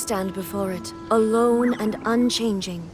stand before it, alone and unchanging.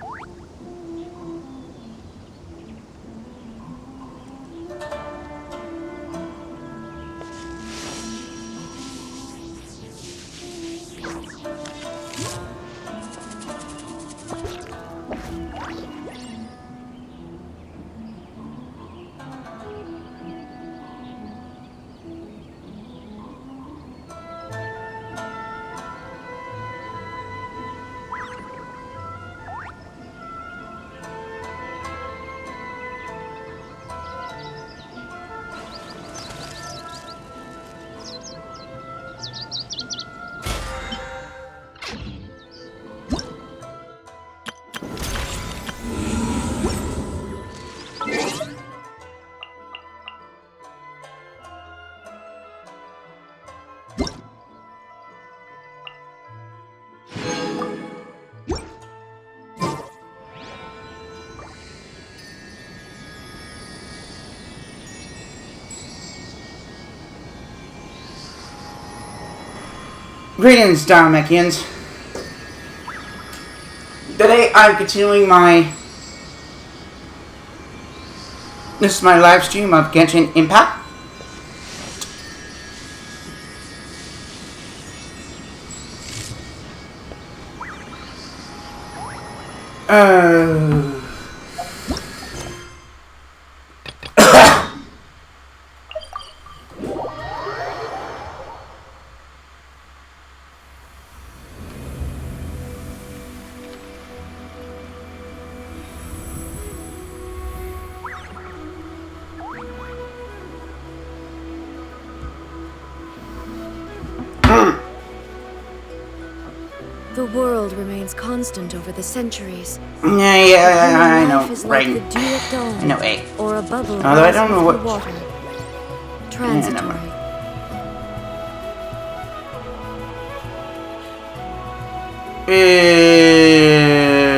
Greetings, Dinomecfaithgames. Today I'm continuing this is my live stream of Genshin Impact. The world remains constant over the centuries. Yeah, I know, Life is right? like the dew at dawn, I know, eh? or a bubble Although I don't know rising what. through water. Transitory.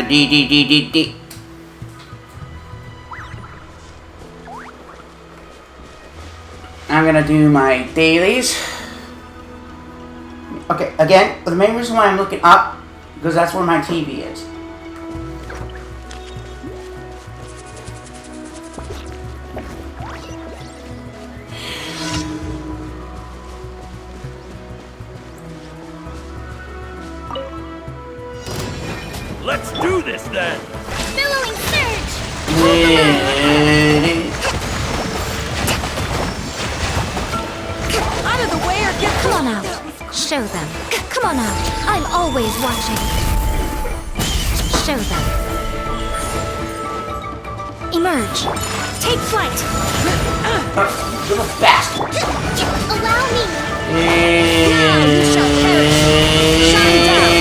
D. I'm gonna do my dailies. Okay, again, the main reason why I'm looking up, because that's where my TV is. Let's do this then! Billowing surge! Out of the way or get... Come on out. Show them. Come on out. I'm always watching. Show them. Emerge. Take flight. You're a bastard. Allow me. Now you shall perish. Shine down.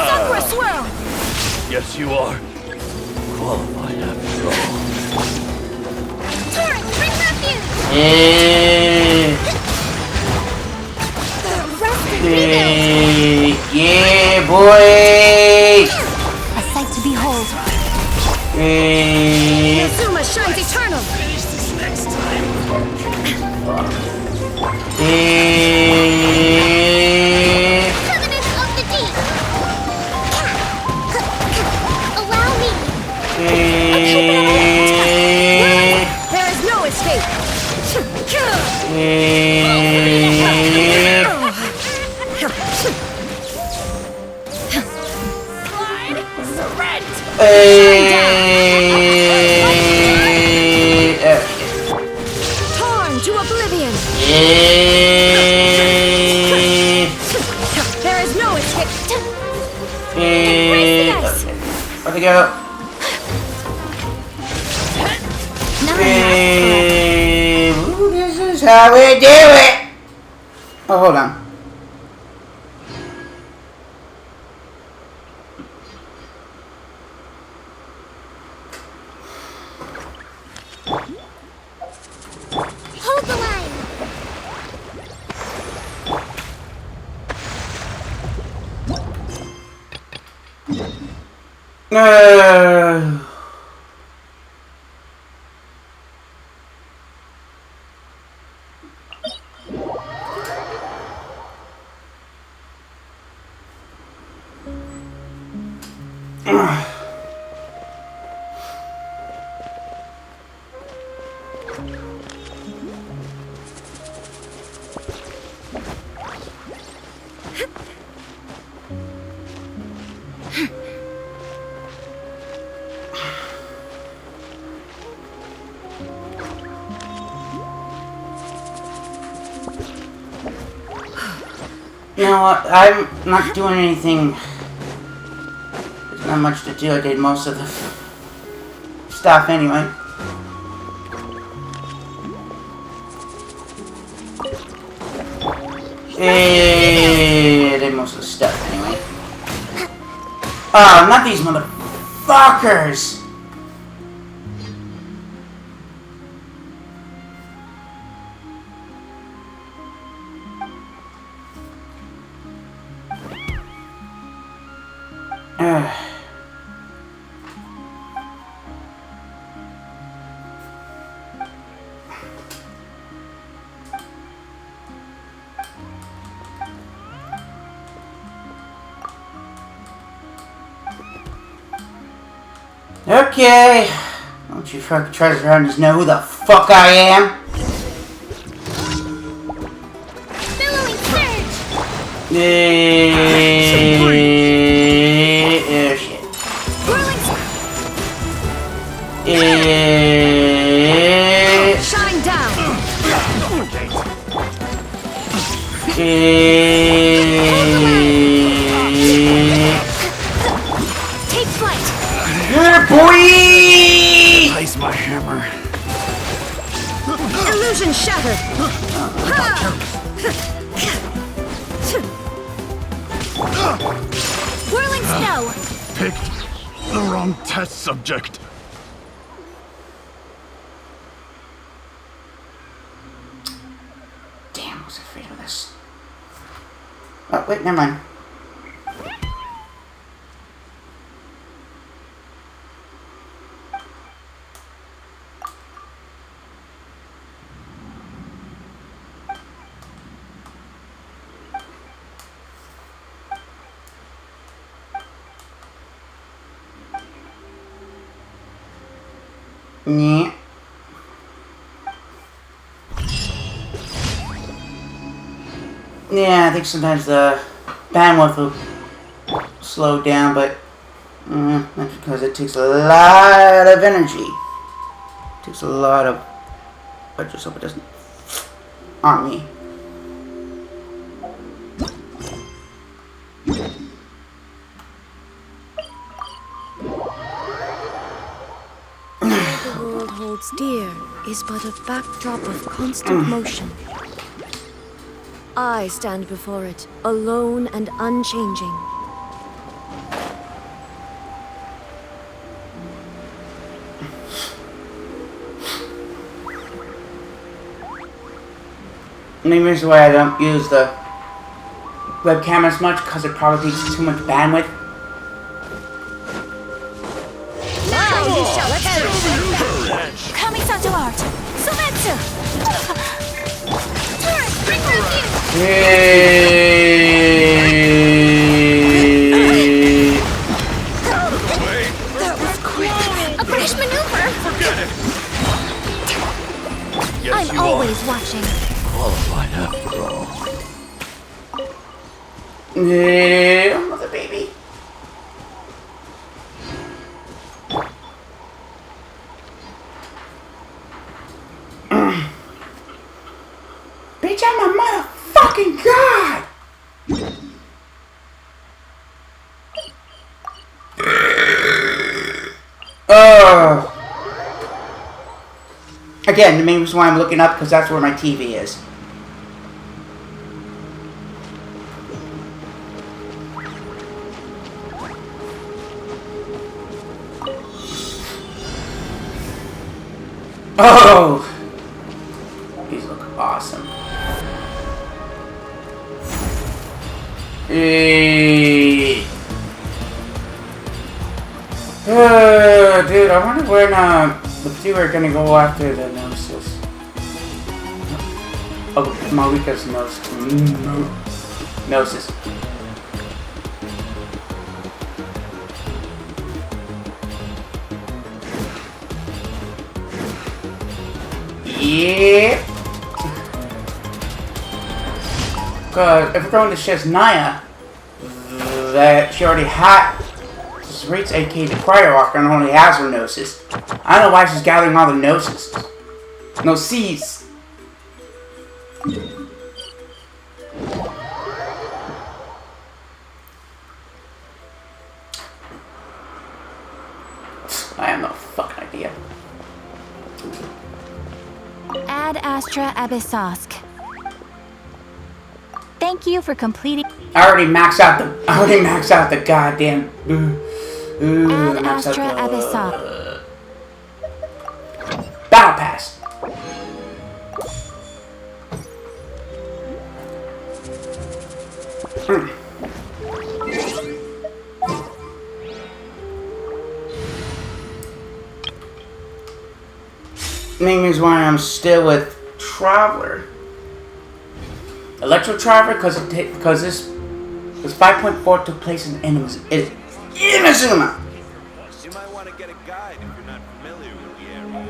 Sakura swirl. Yes, you are. Qualified after all. Torrent, bring refuge. Yeah, boy. A sight to behold. Azuma shines eternal. Finish this next time. Covenant of the deep. Allow me. There is no escape. Torn to oblivion. There is no escape. Where'd they go? Ooh, this is how we do it. Oh, hold on. Hold the line. You know what? I'm not doing anything. There's not much to do. I did most of the stuff anyway. I did most of the stuff anyway. Oh, not these motherfuckers! Okay. Don't you fucking treasure hunters know who the fuck I am? Billowing surge! Oh shit. Whirling shine down! Take flight! Yeah, boy! Ice my hammer. Illusion shattered! Whirling snow! Picked the wrong test subject. Damn, I was afraid of this. Oh, wait, never mind. Yeah. Yeah, I think sometimes the bandwidth will slow down, but that's because it takes a lot of energy. It takes a lot of... I just hope it doesn't... on me. The world holds dear is but a backdrop of constant motion. I stand before it, alone and unchanging. The main reason why I don't use the webcam as much because it probably takes too much bandwidth. Now you shall perish! Kami-san to art! Sumetsu! Turret, bring review! That was quick! A British maneuver! Forget it. Yes, I'm you always watching. qualified after all. Yeah, mother baby. Bitch, I'm a motherfucking god! Again, the main reason why I'm looking up because that's where my TV is. Oh! These look awesome. Dude, I wonder when the two are gonna go after the Gnosis. Oh, Marika's Gnosis. Yeah. Because if we're going to Shiznaya, that she already had this rates AK the prior walker and only has her gnosis. I don't know why she's gathering all the gnosis. No C's. I have no fucking idea. Ad Astra Abyssosk. Thank you for completing. I already maxed out the goddamn. Ad Astra Abyssosk. Battle pass. Main reason why I'm still with Traveler. Electro Traveler because this 5.4 took place in Inazuma. You might want to get a guide if you're not familiar with the area.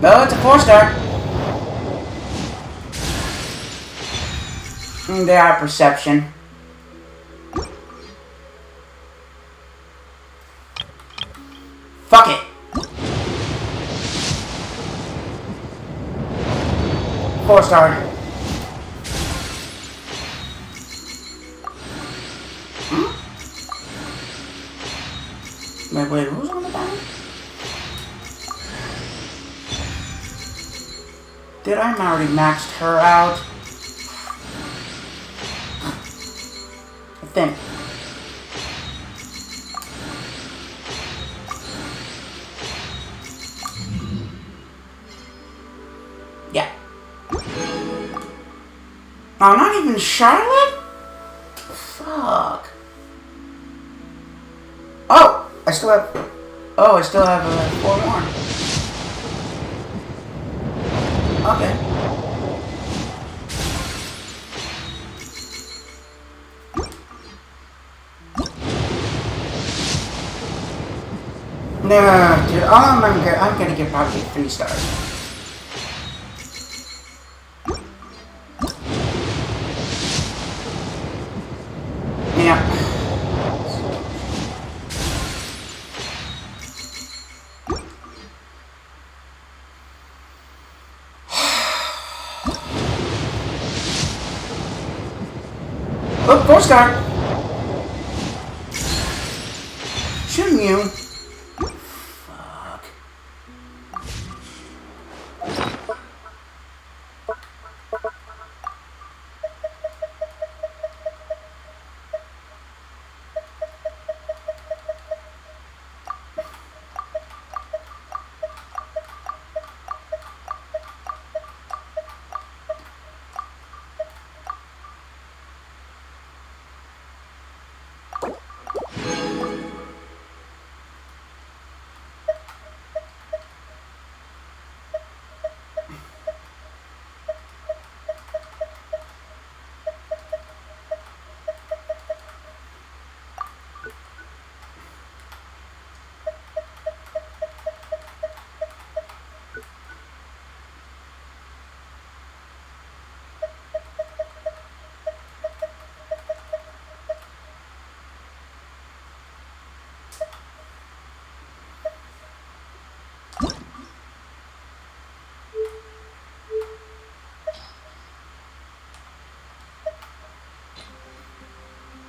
No, it's a 4-star. They are perception. Fuck it. 4-star. Wait, who's on the bottom? Did I already maxed her out? I think. Yeah. Oh, not even Charlotte? Fuck. Oh, I still have 4 more. Okay. No, dude, I'm gonna get probably 3 stars. Yeah. Oh, 4-star. Shouldn't you? Fuck.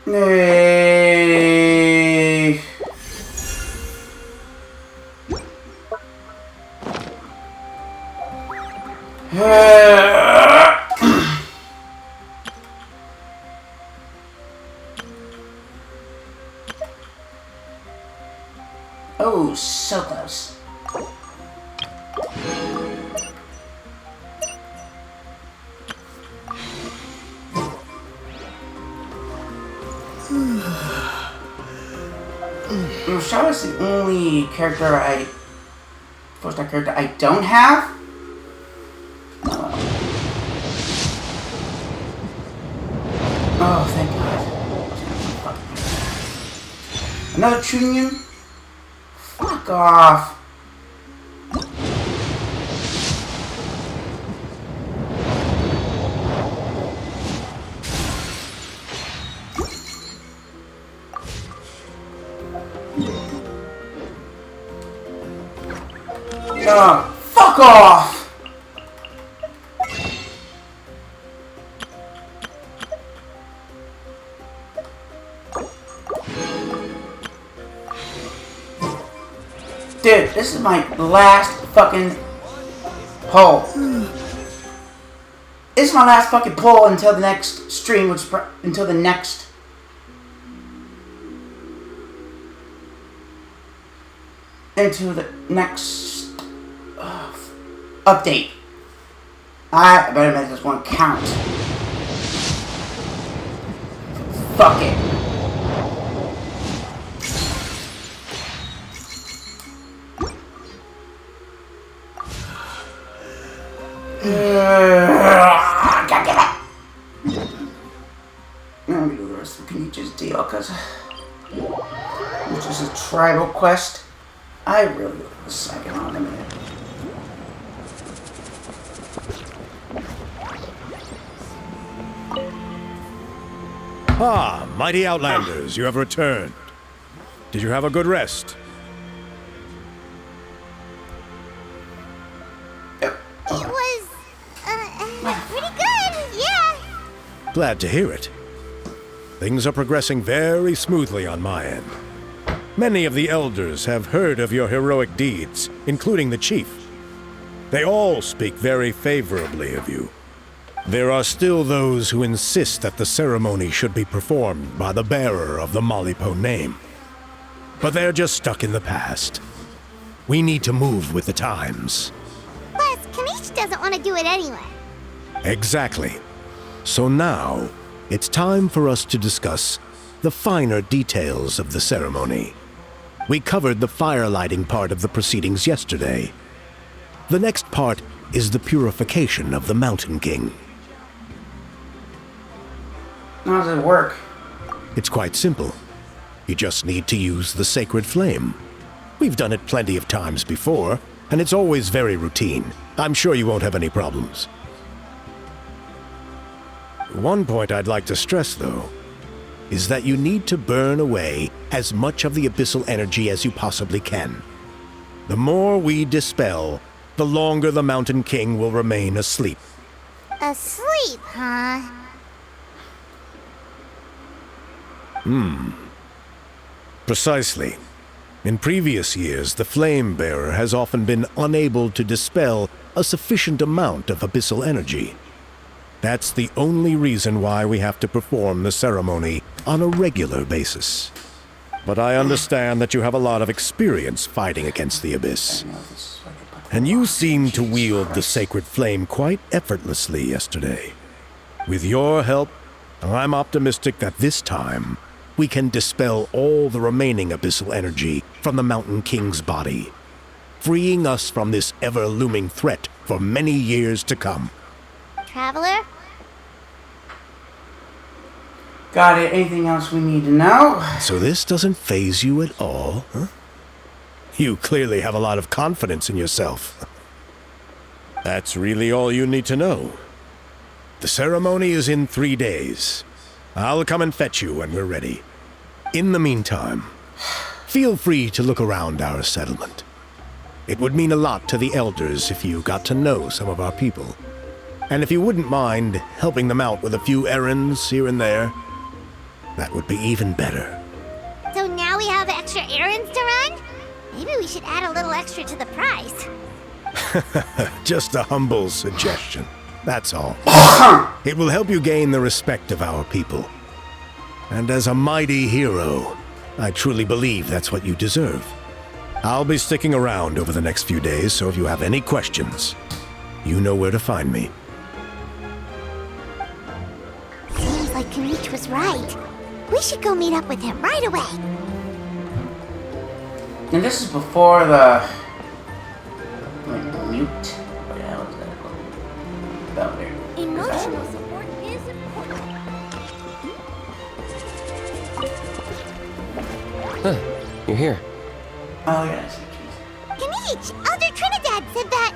Nay. Shaw is the only character four-star character I don't have. Oh, thank God. Another Chunion? Fuck off. Oh, fuck off! Dude, this is my last fucking pull. This is my last fucking pull until the next stream, until the next update. I better make this one count. Fuck it. Can you just deal? Because it's just a tribal quest. I really look a second on a minute. Ah, mighty Outlanders, you have returned. Did you have a good rest? It was, pretty good, yeah. Glad to hear it. Things are progressing very smoothly on my end. Many of the elders have heard of your heroic deeds, including the chief. They all speak very favorably of you. There are still those who insist that the ceremony should be performed by the bearer of the Malipo name. But they're just stuck in the past. We need to move with the times. Plus, Kanish doesn't want to do it anyway. Exactly. So now, it's time for us to discuss the finer details of the ceremony. We covered the fire-lighting part of the proceedings yesterday. The next part is the purification of the Mountain King. How does it work? It's quite simple. You just need to use the sacred flame. We've done it plenty of times before, and it's always very routine. I'm sure you won't have any problems. One point I'd like to stress, though, is that you need to burn away as much of the abyssal energy as you possibly can. The more we dispel, the longer the Mountain King will remain asleep. Asleep, huh? Precisely. In previous years, the Flame Bearer has often been unable to dispel a sufficient amount of abyssal energy. That's the only reason why we have to perform the ceremony on a regular basis. But I understand that you have a lot of experience fighting against the Abyss. And you seemed to wield the sacred flame quite effortlessly yesterday. With your help, I'm optimistic that this time we can dispel all the remaining abyssal energy from the Mountain King's body, freeing us from this ever-looming threat for many years to come. Traveler? Got it. Anything else we need to know? So this doesn't faze you at all, huh? You clearly have a lot of confidence in yourself. That's really all you need to know. The ceremony is in 3 days. I'll come and fetch you when we're ready. In the meantime, feel free to look around our settlement. It would mean a lot to the elders if you got to know some of our people. And if you wouldn't mind helping them out with a few errands here and there, that would be even better. So now we have extra errands to run? Maybe we should add a little extra to the price. Just a humble suggestion. That's all. It will help you gain the respect of our people. And as a mighty hero, I truly believe that's what you deserve. I'll be sticking around over the next few days, so if you have any questions, you know where to find me. Seems like Kanich was right. We should go meet up with him right away. And this is before the mute. What the hell is that called? Down there. Emotional support is important. Huh, you're here. Oh yeah, I see. Kenich, Elder Trinidad said that.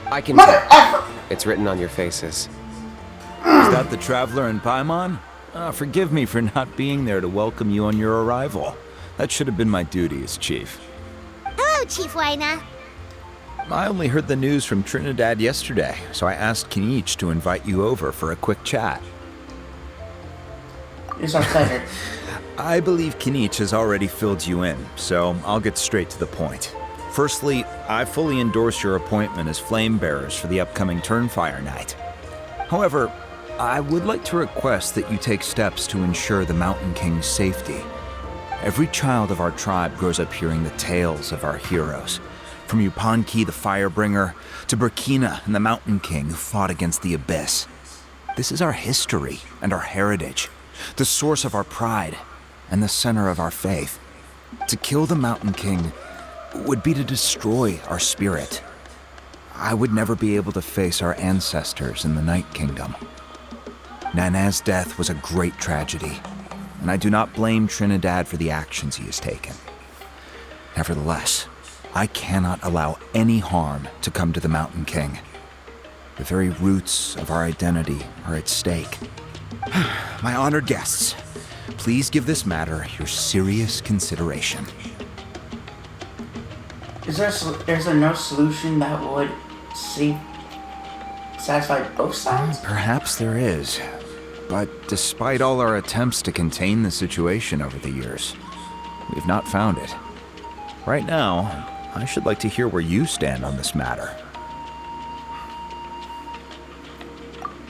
I can Mother tell. effer! It's written on your faces. Is that the Traveler in Paimon? Forgive me for not being there to welcome you on your arrival. That should have been my duty as chief. Hello, Chief Waina. I only heard the news from Trinidad yesterday, so I asked Kenich to invite you over for a quick chat. It's our pleasure. I believe Kenich has already filled you in, so I'll get straight to the point. Firstly, I fully endorse your appointment as flame bearers for the upcoming Turnfire Night. However, I would like to request that you take steps to ensure the Mountain King's safety. Every child of our tribe grows up hearing the tales of our heroes, from Yupanqui the Firebringer to Burkina and the Mountain King who fought against the Abyss. This is our history and our heritage, the source of our pride and the center of our faith. To kill the Mountain King would be to destroy our spirit. I would never be able to face our ancestors in the Night Kingdom. Nana's death was a great tragedy, and I do not blame Trinidad for the actions he has taken. Nevertheless, I cannot allow any harm to come to the Mountain King. The very roots of our identity are at stake. My honored guests, please give this matter your serious consideration. Is there no solution that would satisfy both sides? Perhaps there is. But despite all our attempts to contain the situation over the years, we've not found it. Right now, I should like to hear where you stand on this matter.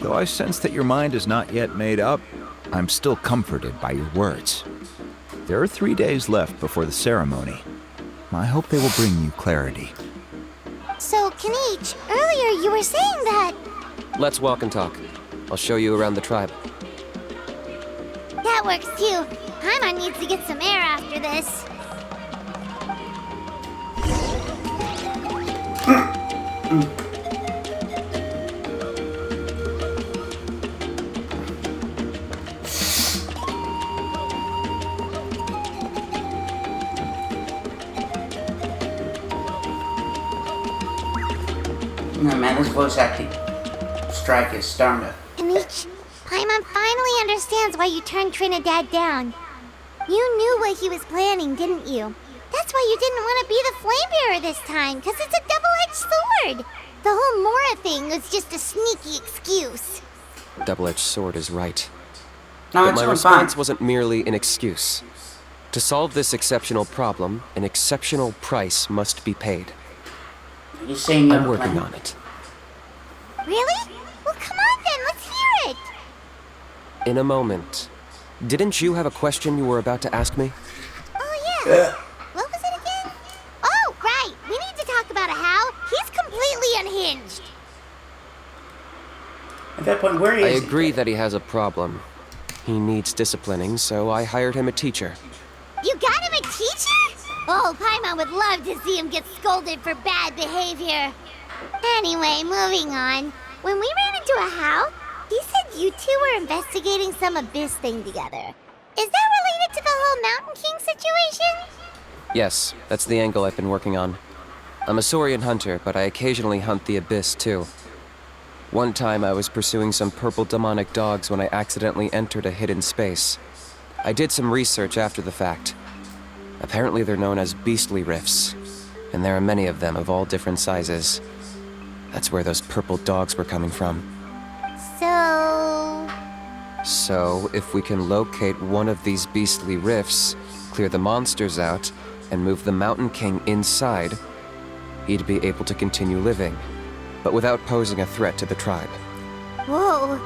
Though I sense that your mind is not yet made up, I'm still comforted by your words. There are 3 days left before the ceremony. I hope they will bring you clarity. So, Kenich, earlier you were saying that... Let's walk and talk. I'll show you around the tribe. That works too. Paimon needs to get some air after this. No man, this voice acting strike is starting to... Kenich, Paimon finally understands why you turned Trinidad down. You knew what he was planning, didn't you? That's why you didn't want to be the flame bearer this time, because it's a double-edged sword. The whole Mora thing was just a sneaky excuse. Double-edged sword is right. No, But it's my doing response fine. wasn't merely an excuse. To solve this exceptional problem, an exceptional price must be paid. You're saying you have I'm a working plan? on it. Really? Well, come on then, let's hear it. In a moment. Didn't you have a question you were about to ask me? Oh, yeah. What was it again? Oh, right. We need to talk about How. He's completely unhinged. At that point, where I is he? agree that he has a problem. He needs disciplining, so I hired him a teacher. You got him a teacher? Oh, Paimon would love to see him get scolded for bad behavior. Anyway, moving on. When we ran into a How, he said you two were investigating some Abyss thing together. Is that related to the whole Mountain King situation? Yes, that's the angle I've been working on. I'm a Saurian hunter, but I occasionally hunt the Abyss too. One time I was pursuing some purple demonic dogs when I accidentally entered a hidden space. I did some research after the fact. Apparently they're known as beastly rifts, and there are many of them of all different sizes. That's where those purple dogs were coming from. So, if we can locate one of these beastly rifts, clear the monsters out, and move the Mountain King inside, he'd be able to continue living, but without posing a threat to the tribe. Whoa,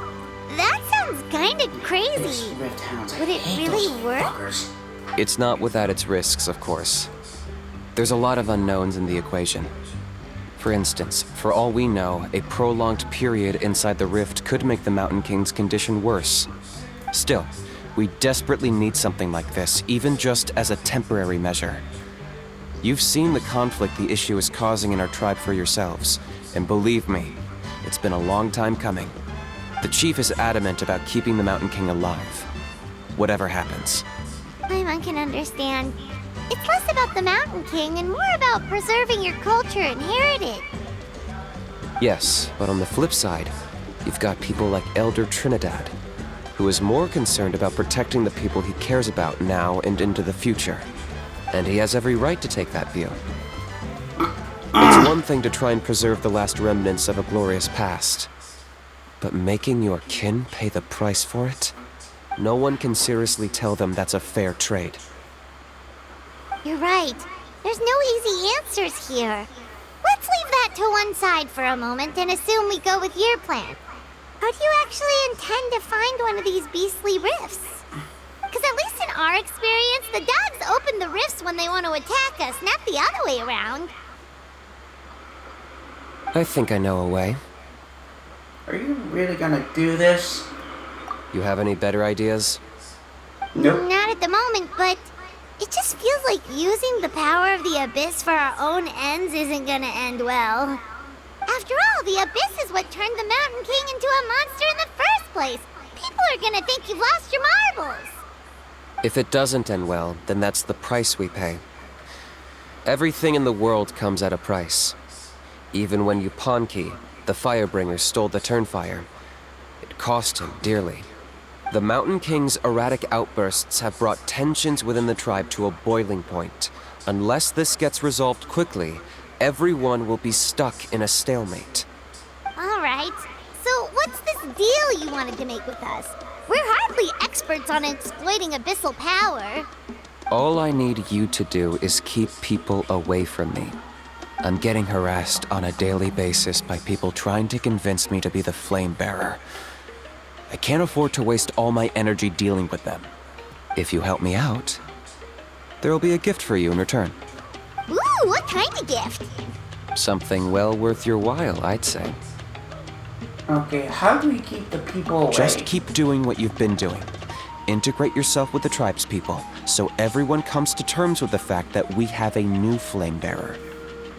that sounds kinda These crazy. rift hounds, I Would it hate really those work? fuckers. It's not without its risks, of course. There's a lot of unknowns in the equation. For instance, for all we know, a prolonged period inside the rift could make the Mountain King's condition worse. Still, We desperately need something like this, even just as a temporary measure. You've seen the conflict the issue is causing in our tribe for yourselves, and believe me, it's been a long time coming. The chief is adamant about keeping the Mountain King alive, whatever happens. Paimon can understand. It's less about the Mountain King and more about preserving your culture and heritage. Yes, but on the flip side, you've got people like Elder Trinidad, who is more concerned about protecting the people he cares about now and into the future. And he has every right to take that view. It's one thing to try and preserve the last remnants of a glorious past, but making your kin pay the price for it? No one can seriously tell them that's a fair trade. You're right. There's no easy answers here. Let's leave that to one side for a moment and assume we go with your plan. How do you actually intend to find one of these beastly rifts? Because at least in our experience, the dogs open the rifts when they want to attack us, not the other way around. I think I know a way. Are you really gonna do this? You have any better ideas? Nope. Not at the moment, but it just feels like using the power of the Abyss for our own ends isn't gonna end well. After all, the Abyss is what turned the Mountain King into a monster in the first place. People are gonna think you've lost your marbles. If it doesn't end well, then that's the price we pay. Everything in the world comes at a price. Even when Yupanqui, the Firebringer, stole the Turnfire, it cost him dearly. The Mountain King's erratic outbursts have brought tensions within the tribe to a boiling point. Unless this gets resolved quickly, everyone will be stuck in a stalemate. All right. So what's this deal you wanted to make with us? We're hardly experts on exploiting abyssal power. All I need you to do is keep people away from me. I'm getting harassed on a daily basis by people trying to convince me to be the Flame Bearer. I can't afford to waste all my energy dealing with them. If you help me out, there'll be a gift for you in return. Ooh, what kind of gift? Something well worth your while, I'd say. Okay, how do we keep the people away? Just keep doing what you've been doing. Integrate yourself with the tribespeople, so everyone comes to terms with the fact that we have a new Flame Bearer.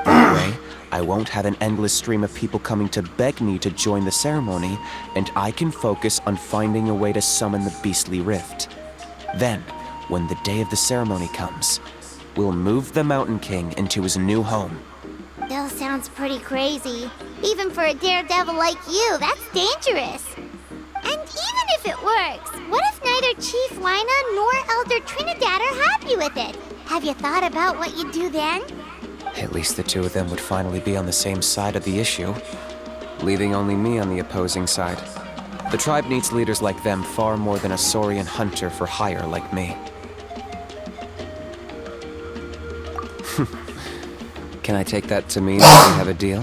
That way, I won't have an endless stream of people coming to beg me to join the ceremony, and I can focus on finding a way to summon the beastly rift. Then, when the day of the ceremony comes, we'll move the Mountain King into his new home. Still sounds pretty crazy. Even for a daredevil like you, that's dangerous. And even if it works, what if neither Chief Lina nor Elder Trinidad are happy with it? Have you thought about what you'd do then? At least the two of them would finally be on the same side of the issue, leaving only me on the opposing side. The tribe needs leaders like them far more than a Saurian hunter for hire like me. Can I take that to mean that we have a deal?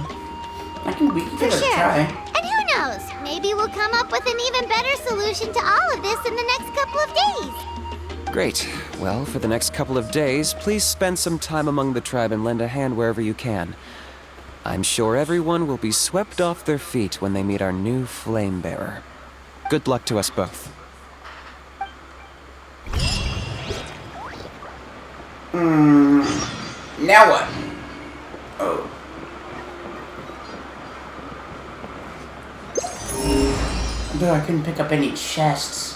We can For give it a sure. try. And who knows? Maybe we'll come up with an even better solution to all of this in the next couple of days. Great. Well, for the next couple of days, please spend some time among the tribe and lend a hand wherever you can. I'm sure everyone will be swept off their feet when they meet our new Flame Bearer. Good luck to us both. Now what? Oh. Though I couldn't pick up any chests.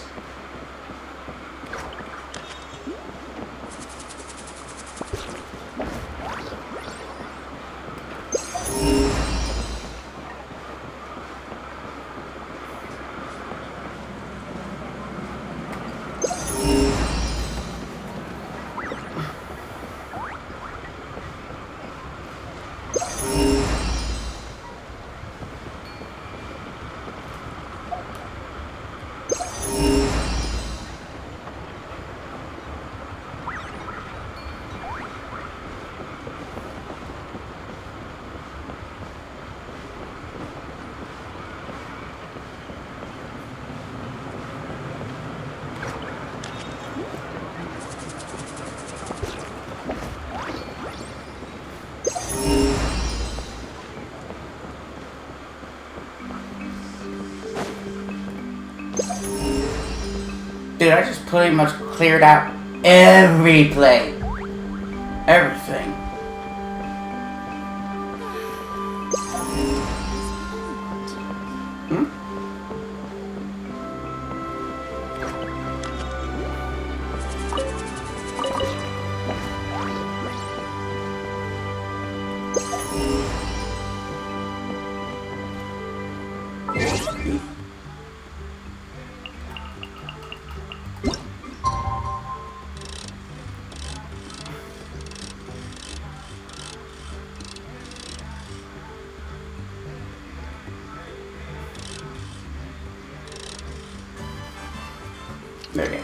Dude, I just pretty much cleared out every play. Everything. Hmm? There you go.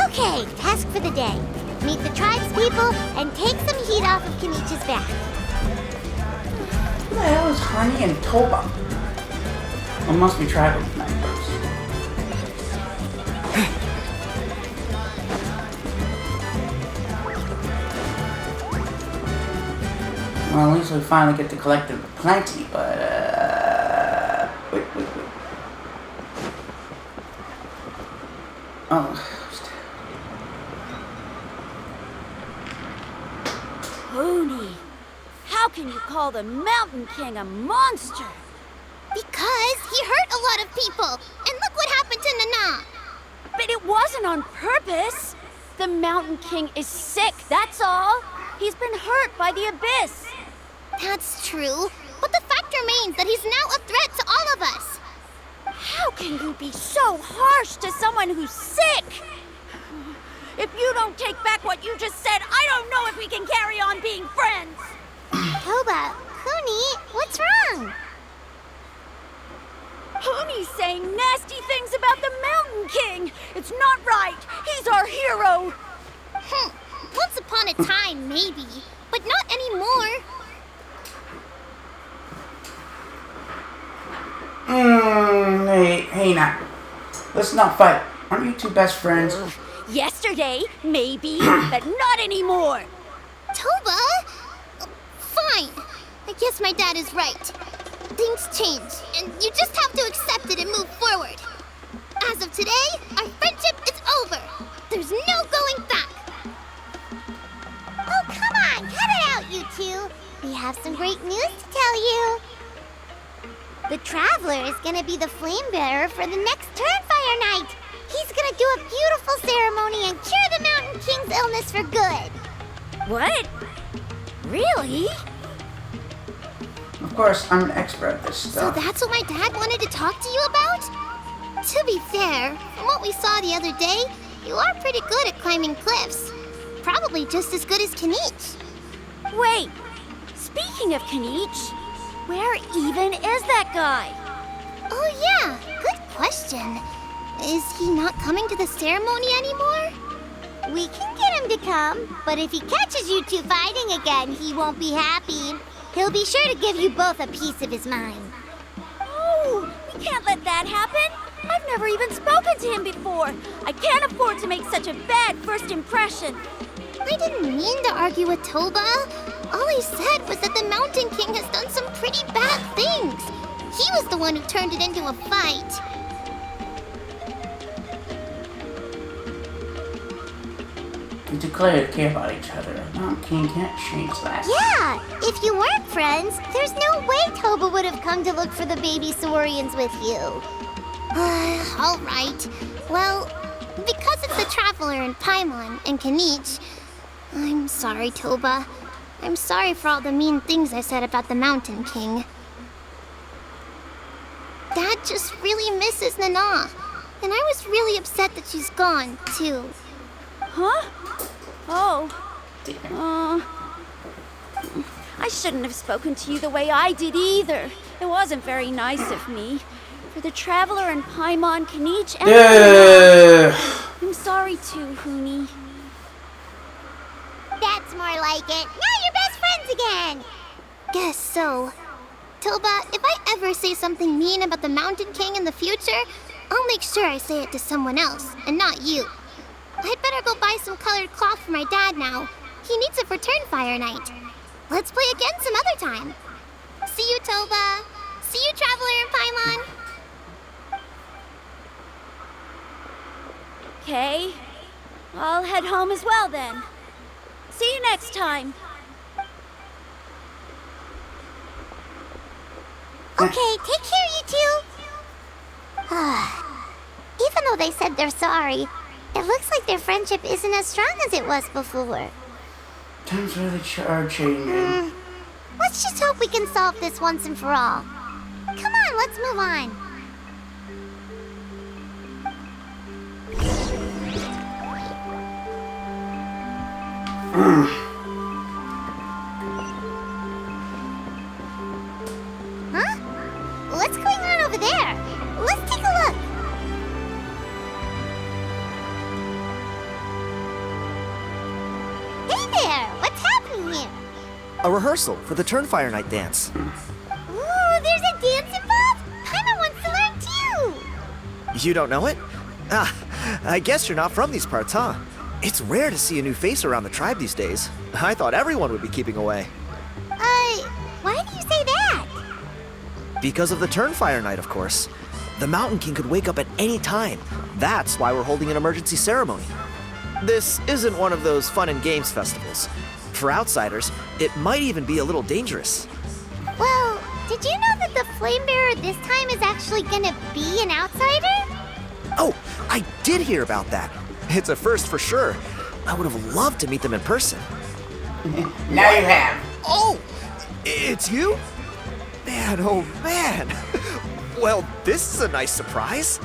Okay, task for the day. Meet the tribespeople and take some heat off of Kenichi's back. Who the hell is Honey and Toba? It must be tribal members. Well, at least we finally get to collect the plenty, but, wait. Oh. Tony, how can you call the Mountain King a monster? Because he hurt a lot of people, and look what happened to Nana. But it wasn't on purpose. The Mountain King is sick, that's all. He's been hurt by the Abyss. That's true, but the fact remains that he's now a threat to all of us. How can you be so harsh to someone who's sick? If you don't take back what you just said, I don't know if we can carry on being friends. Toba, Kuni, what's wrong? Huni's saying nasty things about the Mountain King. It's not right. He's our hero. Once upon a time, maybe, but not anymore. Hey, now. Let's not fight. Aren't you two best friends? Yesterday, maybe, but not anymore. Toba? Fine. I guess my dad is right. Things change, and you just have to accept it and move forward. As of today, our friendship is over. There's no going back. Oh, come on, cut it out, you two. We have some great news to tell you. The Traveler is gonna be the flame bearer for the next Turnfire night. He's gonna do a beautiful ceremony and cure the Mountain King's illness for good. What? Really? Of course, I'm an expert at this So stuff. that's what my dad wanted to talk to you about? To be fair, from what we saw the other day, you are pretty good at climbing cliffs. Probably just as good as Kenich. Wait, speaking of Kenich, where even is that guy? Oh yeah, good question. Is he not coming to the ceremony anymore? We can get him to come, but if he catches you two fighting again, he won't be happy. He'll be sure to give you both a piece of his mind. Oh, we can't let that happen. I've never even spoken to him before. I can't afford to make such a bad first impression. I didn't mean to argue with Toba. All I said was that the Mountain King has done some pretty bad things. He was the one who turned it into a fight. We declared care about each other. Mountain King can't change that. Yeah, if you weren't friends, there's no way Toba would have come to look for the baby Saurians with you. All right. Well, because it's the Traveler and Paimon and Kenich, I'm sorry, Toba. I'm sorry for all the mean things I said about the Mountain King. Dad just really misses Nana, and I was really upset that she's gone, too. Huh? Oh. I shouldn't have spoken to you the way I did either. It wasn't very nice of me. For the Traveler and Paimon, Kenich, and I'm sorry too, Huni. That's more like it. Now you're best friends again. Guess so. Toba, if I ever say something mean about the Mountain King in the future, I'll make sure I say it to someone else, and not you. I'd better go buy some colored cloth for my dad now. He needs it for Turnfire Night. Let's play again some other time. See you, Toba. See you, Traveler and Paimon. Okay. I'll head home as well then. See you next time. Okay, take care, you two. Even though they said they're sorry, it looks like their friendship isn't as strong as it was before. Times really are changing. Let's just hope we can solve this once and for all. Come on, let's move on. Huh? What's going on over there? Let's take a look. Hey there! What's happening here? A rehearsal for the Turnfire Night dance. Ooh, there's a dance involved? Paimon wants to learn too! You don't know it? Ah, I guess you're not from these parts, huh? It's rare to see a new face around the tribe these days. I thought everyone would be keeping away. Why do you say that? Because of the Turnfire Night, of course. The Mountain King could wake up at any time. That's why we're holding an emergency ceremony. This isn't one of those fun and games festivals. For outsiders, it might even be a little dangerous. Well, did you know that the Flame Bearer this time is actually gonna be an outsider? Oh, I did hear about that. It's a first for sure. I would have loved to meet them in person. Now you have. Oh, it's you? Man, oh man. Well, this is a nice surprise.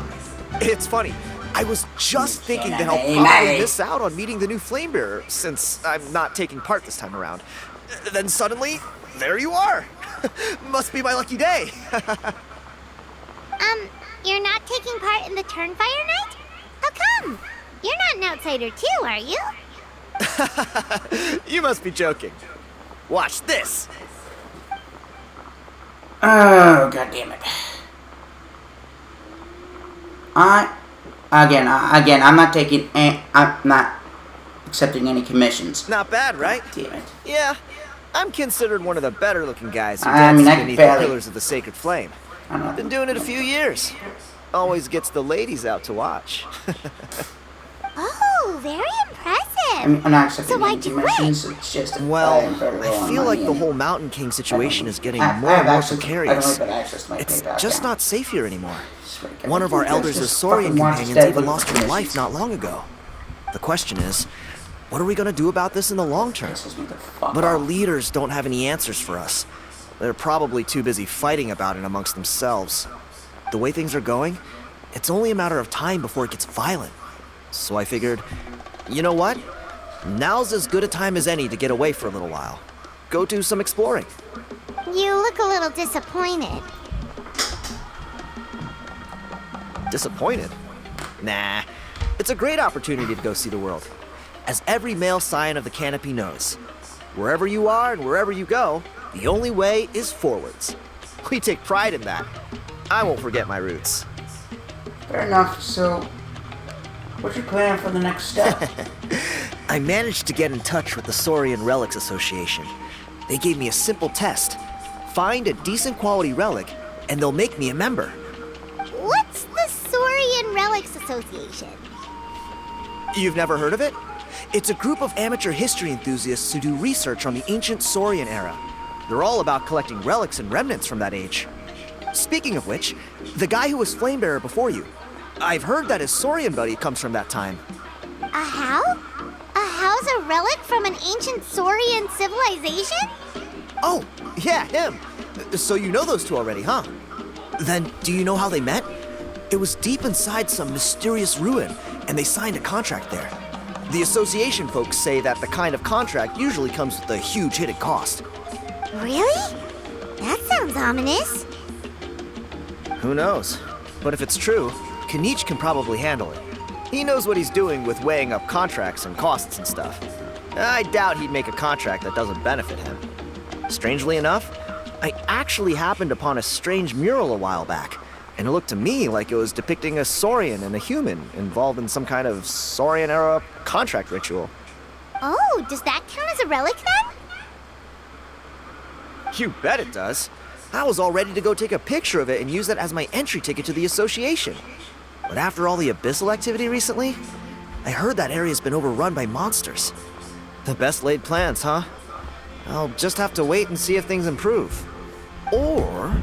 It's funny. I was just thinking that I'll probably miss out on meeting the new Flame Bearer since I'm not taking part this time around. Then suddenly, there you are. Must be my lucky day. You're not taking part in the Turnfire Night? How come? You're not an outsider too, are you? You must be joking. Watch this. Oh, god damn it. Again, I'm not taking I'm not accepting any commissions. Not bad, right? Damn it. Yeah, I'm considered one of the better looking guys who I mean, dances I beneath barely- the pillars of the Sacred Flame. Been doing it a few years. Always gets the ladies out to watch. Oh, very impressive. I mean, I'm not accepting So why'd any you quit? commissions. It's just Well, very low I on feel like money the whole and Mountain King situation is getting I more have and more access- precarious. I don't have access to my It's PayPal just account. not safe here anymore. Swear to God, One of our you guys elders' just Saurian fucking watch companions instead even of lost her commissions. life not long ago. The question is, what are we going to do about this in the long term? Pisses me the fuck But our off. leaders don't have any answers for us. They're probably too busy fighting about it amongst themselves. The way things are going, it's only a matter of time before it gets violent. So I figured, you know what? Now's as good a time as any to get away for a little while. Go do some exploring. You look a little disappointed. Disappointed? Nah. It's a great opportunity to go see the world. As every male scion of the canopy knows, wherever you are and wherever you go, the only way is forwards. We take pride in that. I won't forget my roots. Fair enough. So, what's your plan for the next step? I managed to get in touch with the Saurian Relics Association. They gave me a simple test. Find a decent quality relic, and they'll make me a member. What's the Saurian Relics Association? You've never heard of it? It's a group of amateur history enthusiasts who do research on the ancient Saurian era. They're all about collecting relics and remnants from that age. Speaking of which, the guy who was Flamebearer before you, I've heard that his Saurian buddy comes from that time. A how? A how's a relic from an ancient Saurian civilization? Oh, yeah, him. So you know those two already, huh? Then, do you know how they met? It was deep inside some mysterious ruin, and they signed a contract there. The association folks say that the kind of contract usually comes with a huge hidden cost. Really? That sounds ominous. Who knows? But if it's true, Kinich can probably handle it. He knows what he's doing with weighing up contracts and costs and stuff. I doubt he'd make a contract that doesn't benefit him. Strangely enough, I actually happened upon a strange mural a while back, and it looked to me like it was depicting a Saurian and a human involved in some kind of Saurian-era contract ritual. Oh, does that count as a relic then? You bet it does. I was all ready to go take a picture of it and use it as my entry ticket to the association. But after all the abyssal activity recently, I heard that area's been overrun by monsters. The best laid plans, huh? I'll just have to wait and see if things improve. Or...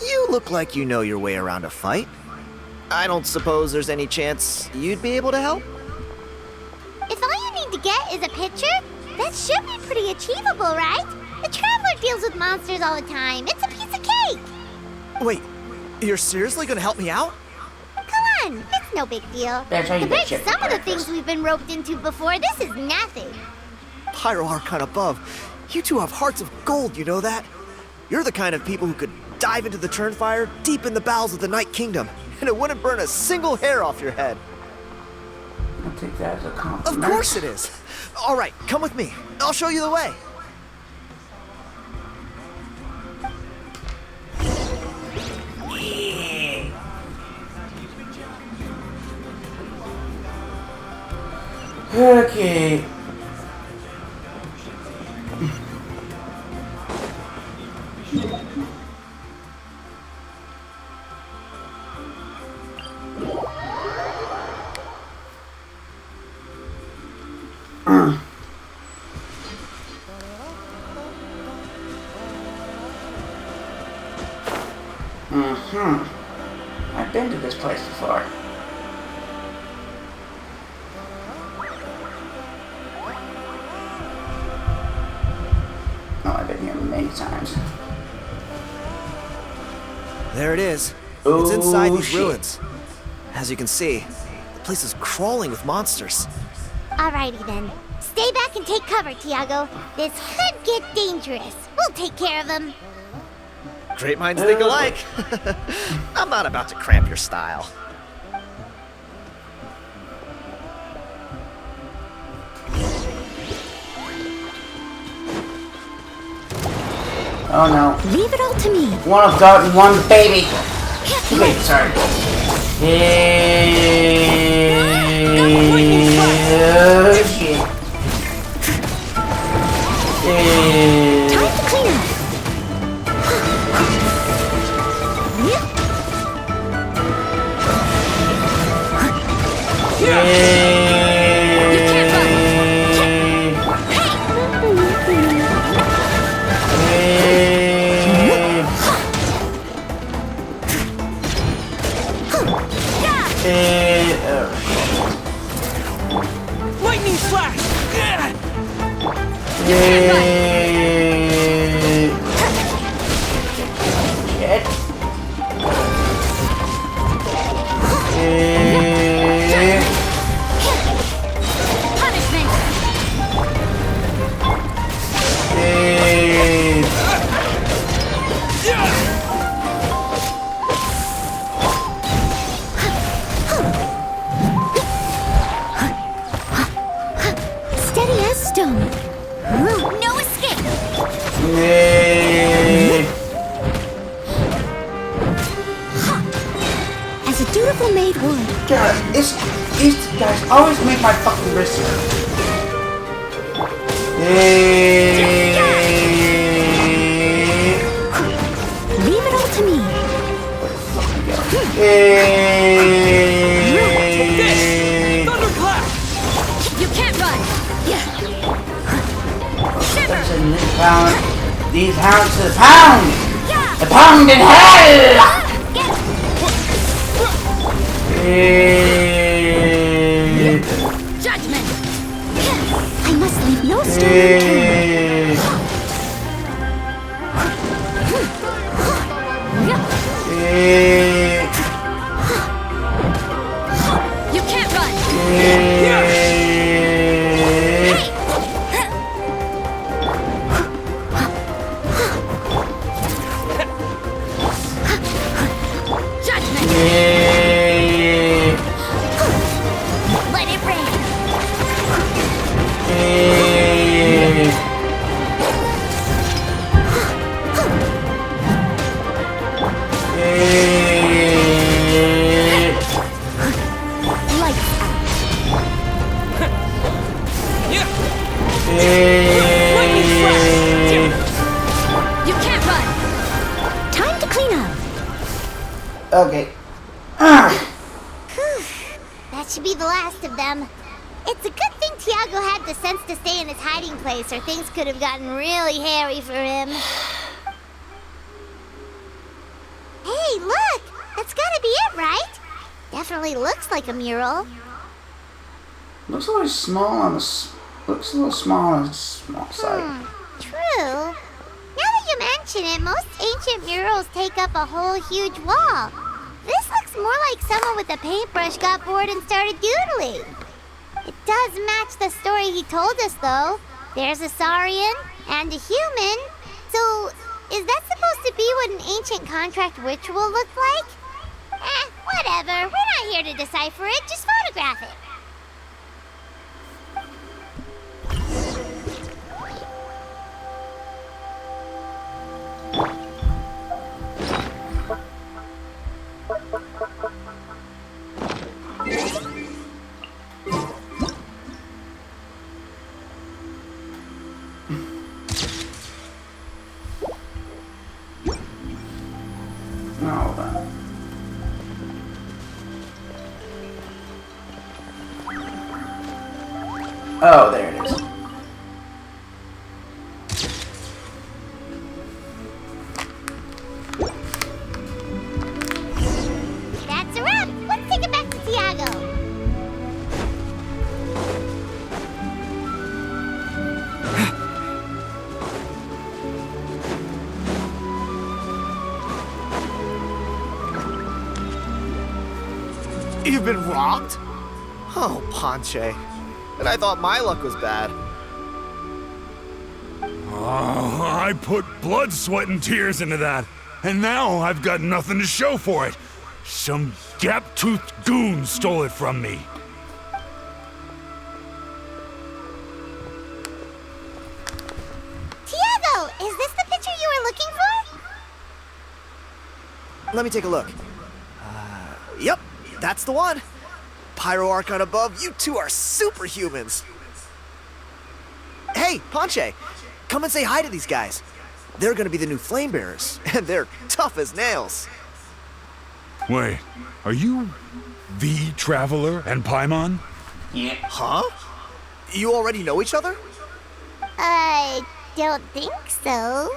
you look like you know your way around a fight. I don't suppose there's any chance you'd be able to help? If all you need to get is a picture, that should be pretty achievable, right? The Traveler deals with monsters all the time. It's a piece of cake. Wait, you're seriously gonna help me out? Come on, it's no big deal. That's how you Compared get to shit some of the for things we've been roped into before, this is nothing. Pyro Archon above, you two have hearts of gold, you know that? You're the kind of people who could dive into the Turnfire deep in the bowels of the Night Kingdom, and it wouldn't burn a single hair off your head. I'll take that as a compliment. Of course it is. All right, come with me. I'll show you the way. Okay. I've been to this place before. Oh, I've been here many times. There it is. It's inside these shit. ruins. As you can see, the place is crawling with monsters. Alrighty then. Stay back and take cover, Tiago. This could get dangerous. We'll take care of them. Great minds think alike. I'm not about to cramp your style. Oh no. Leave it all to me. One adult and one baby. Wait, sorry. Shit. Time to clean up. You can't run. Lightning slash! You can't run. Punishment. Steady as stone. No escape. As a dutiful maid would. God, these guys always make my fucking wrist hurt. Leave it all to me. Thunderclap! You can't run. Shiver. These hounds to the pound! The pound in hell! Judgment. I must leave no stone unturned. You can't run. Judgment. Okay. That should be the last of them. It's a good thing Tiago had the sense to stay in his hiding place, or things could have gotten really hairy for him. Hey, look! That's gotta be it, right? Definitely looks like a mural. Looks a little small on the looks a little small on the small side. True. Now that you mention it, most ancient murals take up a whole huge wall. This looks more like someone with a paintbrush got bored and started doodling. It does match the story he told us, though. There's a Saurian and a human. So, is that supposed to be what an ancient contract ritual looked like? Whatever. We're not here to decipher it. Just photograph it. Oh, there it is. That's a wrap. Let's take it back to Tiago. You've been robbed? Oh, Ponche. And I thought my luck was bad. I put blood, sweat, and tears into that, and now I've got nothing to show for it. Some gap-toothed goon stole it from me. Tiago, is this the picture you were looking for? Let me take a look. Yep, that's the one. Pyro Archon above, you two are superhumans. Hey, Ponche, come and say hi to these guys. They're gonna be the new flame bearers, and they're tough as nails. Wait, are you the Traveler and Paimon? Yeah. Huh? You already know each other? I don't think so.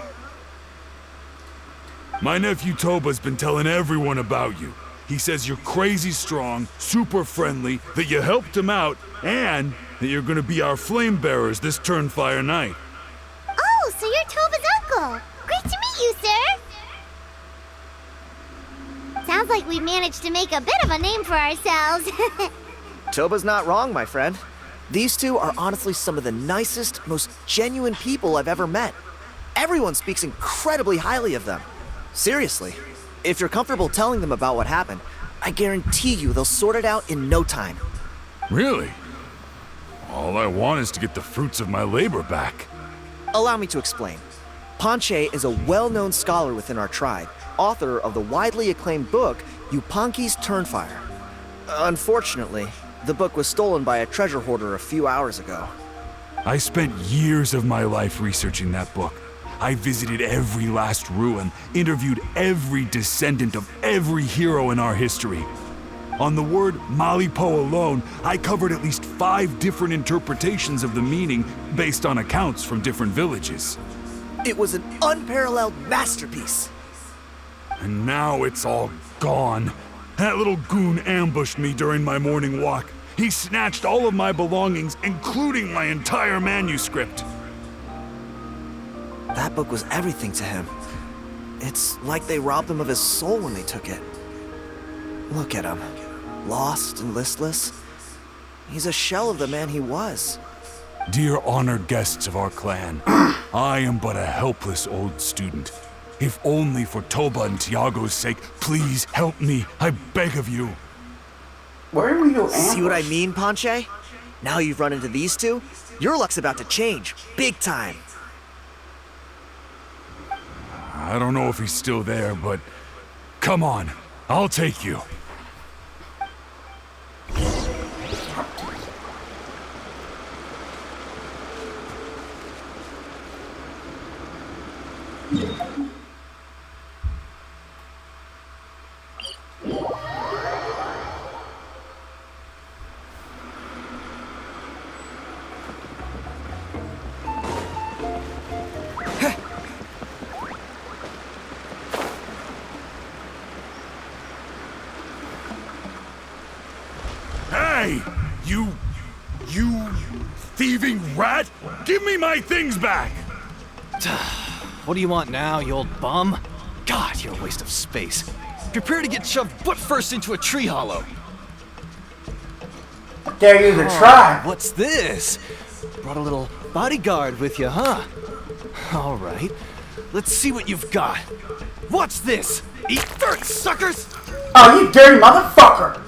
My nephew Toba's been telling everyone about you. He says you're crazy strong, super friendly, that you helped him out, and that you're gonna be our flame bearers this Turnfire night. Oh, so you're Toba's uncle. Great to meet you, sir. Sounds like we managed to make a bit of a name for ourselves. Toba's not wrong, my friend. These two are honestly some of the nicest, most genuine people I've ever met. Everyone speaks incredibly highly of them. Seriously. If you're comfortable telling them about what happened, I guarantee you they'll sort it out in no time. Really? All I want is to get the fruits of my labor back. Allow me to explain. Ponche is a well-known scholar within our tribe, author of the widely acclaimed book, Yupanqui's Turnfire. Unfortunately, the book was stolen by a treasure hoarder a few hours ago. I spent years of my life researching that book. I visited every last ruin, interviewed every descendant of every hero in our history. On the word Malipo alone, I covered at least 5 different interpretations of the meaning based on accounts from different villages. It was an unparalleled masterpiece. And now it's all gone. That little goon ambushed me during my morning walk. He snatched all of my belongings, including my entire manuscript. That book was everything to him. It's like they robbed him of his soul when they took it. Look at him. Lost and listless. He's a shell of the man he was. Dear honored guests of our clan, I am but a helpless old student. If only for Toba and Tiago's sake, please help me, I beg of you. Where will you ambush? See what I mean, Ponche? Now you've run into these two, your luck's about to change, big time. I don't know if he's still there, but come on, I'll take you. Hey! You thieving rat! Give me my things back! What do you want now, you old bum? God, you're a waste of space. Prepare to get shoved butt first into a tree hollow. Dare you to try. What's this? Brought a little bodyguard with you, huh? All right. Let's see what you've got. Watch this! Eat dirt, suckers! Oh, you dirty motherfucker!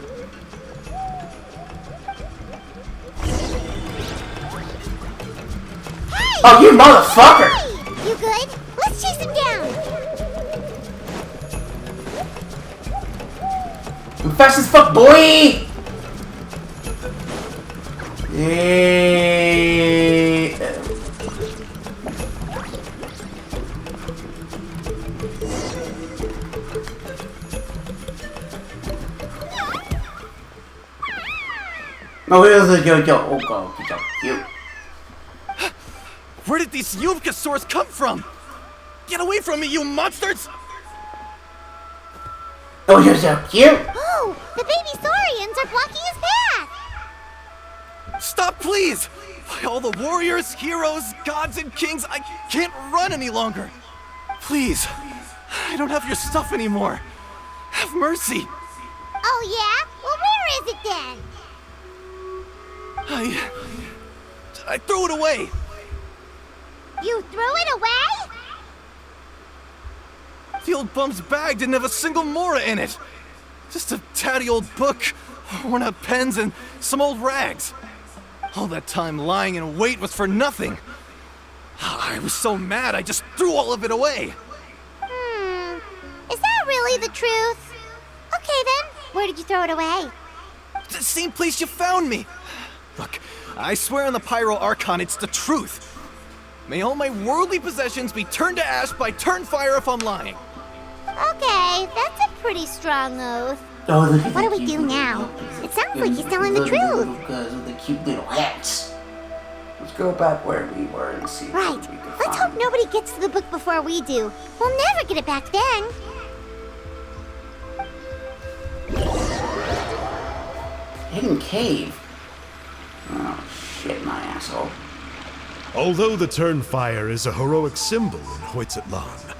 Hey! Oh, you motherfucker! Hey! You good? Let's chase him down. I'm fast as fuck, boy! Yeah. Oh, here's a yo-yo. Oh, God, yo, cute. Where did these Yuvkasaurs come from? Get away from me, you monsters! Oh, you're so cute. Oh, the baby saurians are blocking his path. Stop, please! By all the warriors, heroes, gods, and kings, I can't run any longer. Please, I don't have your stuff anymore. Have mercy. Oh, yeah? Well, where is it then? I threw it away. You threw it away? The old bum's bag didn't have a single mora in it. Just a tatty old book, worn out pens, and some old rags. All that time lying in wait was for nothing. I was so mad I just threw all of it away. Is that really the truth? Okay then, where did you throw it away? The same place you found me. Look, I swear on the Pyro Archon it's the truth. May all my worldly possessions be turned to ash by Turnfire if I'm lying. Okay, that's a pretty strong oath. Oh, look at What do the we cute do now? It sounds like he's telling the truth. Because of the cute little hats. Let's go back where we were and see. Right. What we can Let's find. hope nobody gets to the book before we do. We'll never get it back then. Hidden cave. Oh shit, my asshole. Although the Turnfire is a heroic symbol in Hoytzatlan,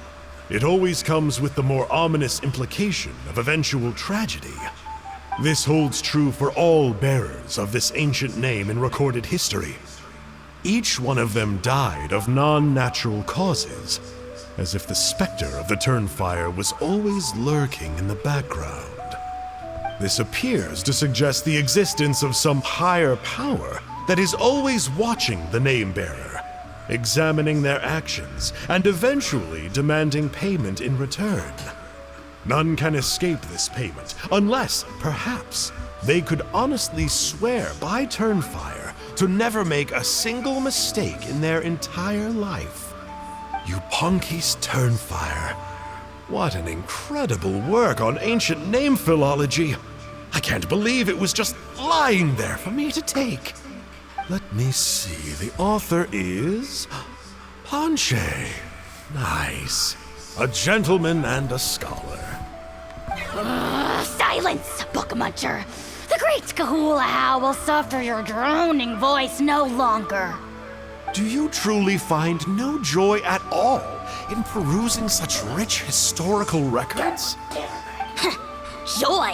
it always comes with the more ominous implication of eventual tragedy. This holds true for all bearers of this ancient name in recorded history. Each one of them died of non-natural causes, as if the specter of the Turnfire was always lurking in the background. This appears to suggest the existence of some higher power that is always watching the name-bearer, examining their actions, and eventually demanding payment in return. None can escape this payment, unless, perhaps, they could honestly swear by Turnfire to never make a single mistake in their entire life. Euponki's Turnfire. What an incredible work on ancient name philology! I can't believe it was just lying there for me to take. Let me see, the author is... Ponche. Nice. A gentleman and a scholar. Silence, book muncher. The great Kahulahau will suffer your droning voice no longer. Do you truly find no joy at all in perusing such rich historical records? Joy?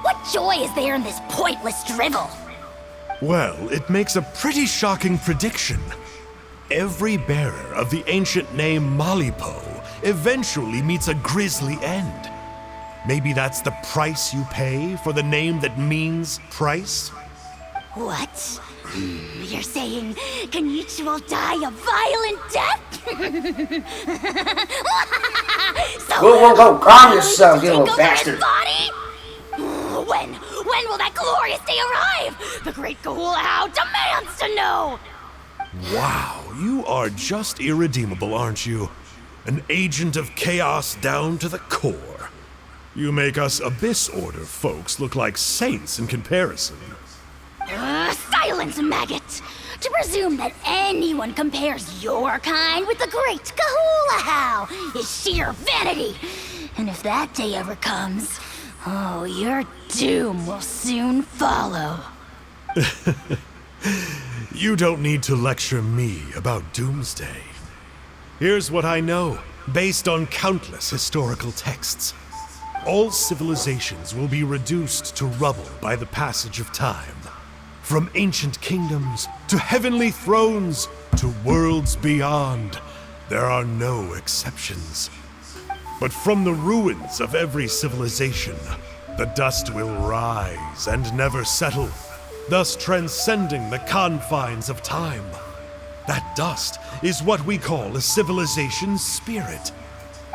What joy is there in this pointless drivel? Well, it makes a pretty shocking prediction. Every bearer of the ancient name Malipo eventually meets a grisly end. Maybe that's the price you pay for the name that means price? What? You're saying Kenichi will die a violent death? So Whoa, calm yourself, you little bastard. Body? When will that glorious day arrive? The great Kahulahau demands to know! Wow, you are just irredeemable, aren't you? An agent of chaos down to the core. You make us Abyss Order folks look like saints in comparison. Silence, maggot! To presume that anyone compares your kind with the great Kahulahau is sheer vanity! And if that day ever comes, oh, your doom will soon follow. You don't need to lecture me about doomsday. Here's what I know, based on countless historical texts. All civilizations will be reduced to rubble by the passage of time. From ancient kingdoms to heavenly thrones to worlds beyond, there are no exceptions. But from the ruins of every civilization, the dust will rise and never settle, thus transcending the confines of time. That dust is what we call a civilization's spirit.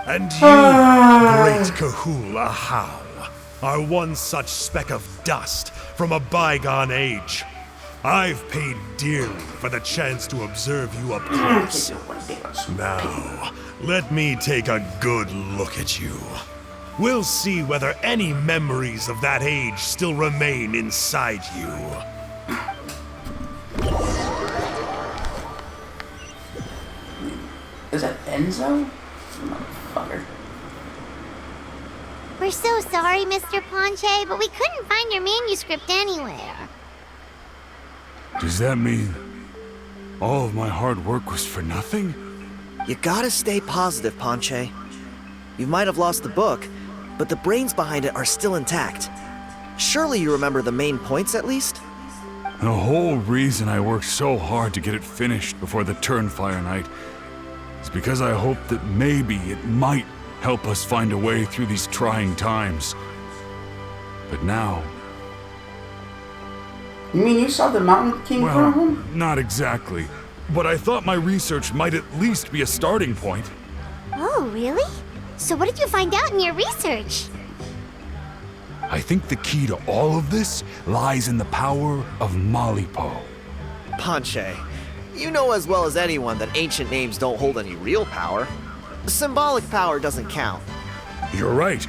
And you, great Kahula How, are one such speck of dust from a bygone age. I've paid dearly for the chance to observe you up close. Now, let me take a good look at you. We'll see whether any memories of that age still remain inside you. Is that Enzo? Motherfucker. We're so sorry, Mr. Ponche, but we couldn't find your manuscript anywhere. Does that mean all of my hard work was for nothing? You gotta stay positive, Ponche. You might have lost the book, but the brains behind it are still intact. Surely you remember the main points at least? The whole reason I worked so hard to get it finished before the Turnfire Night is because I hoped that maybe it might help us find a way through these trying times. But now... You mean you saw the Mountain King problem? Not exactly. But I thought my research might at least be a starting point. Oh, really? So what did you find out in your research? I think the key to all of this lies in the power of Malipo. Ponche, you know as well as anyone that ancient names don't hold any real power. Symbolic power doesn't count. You're right,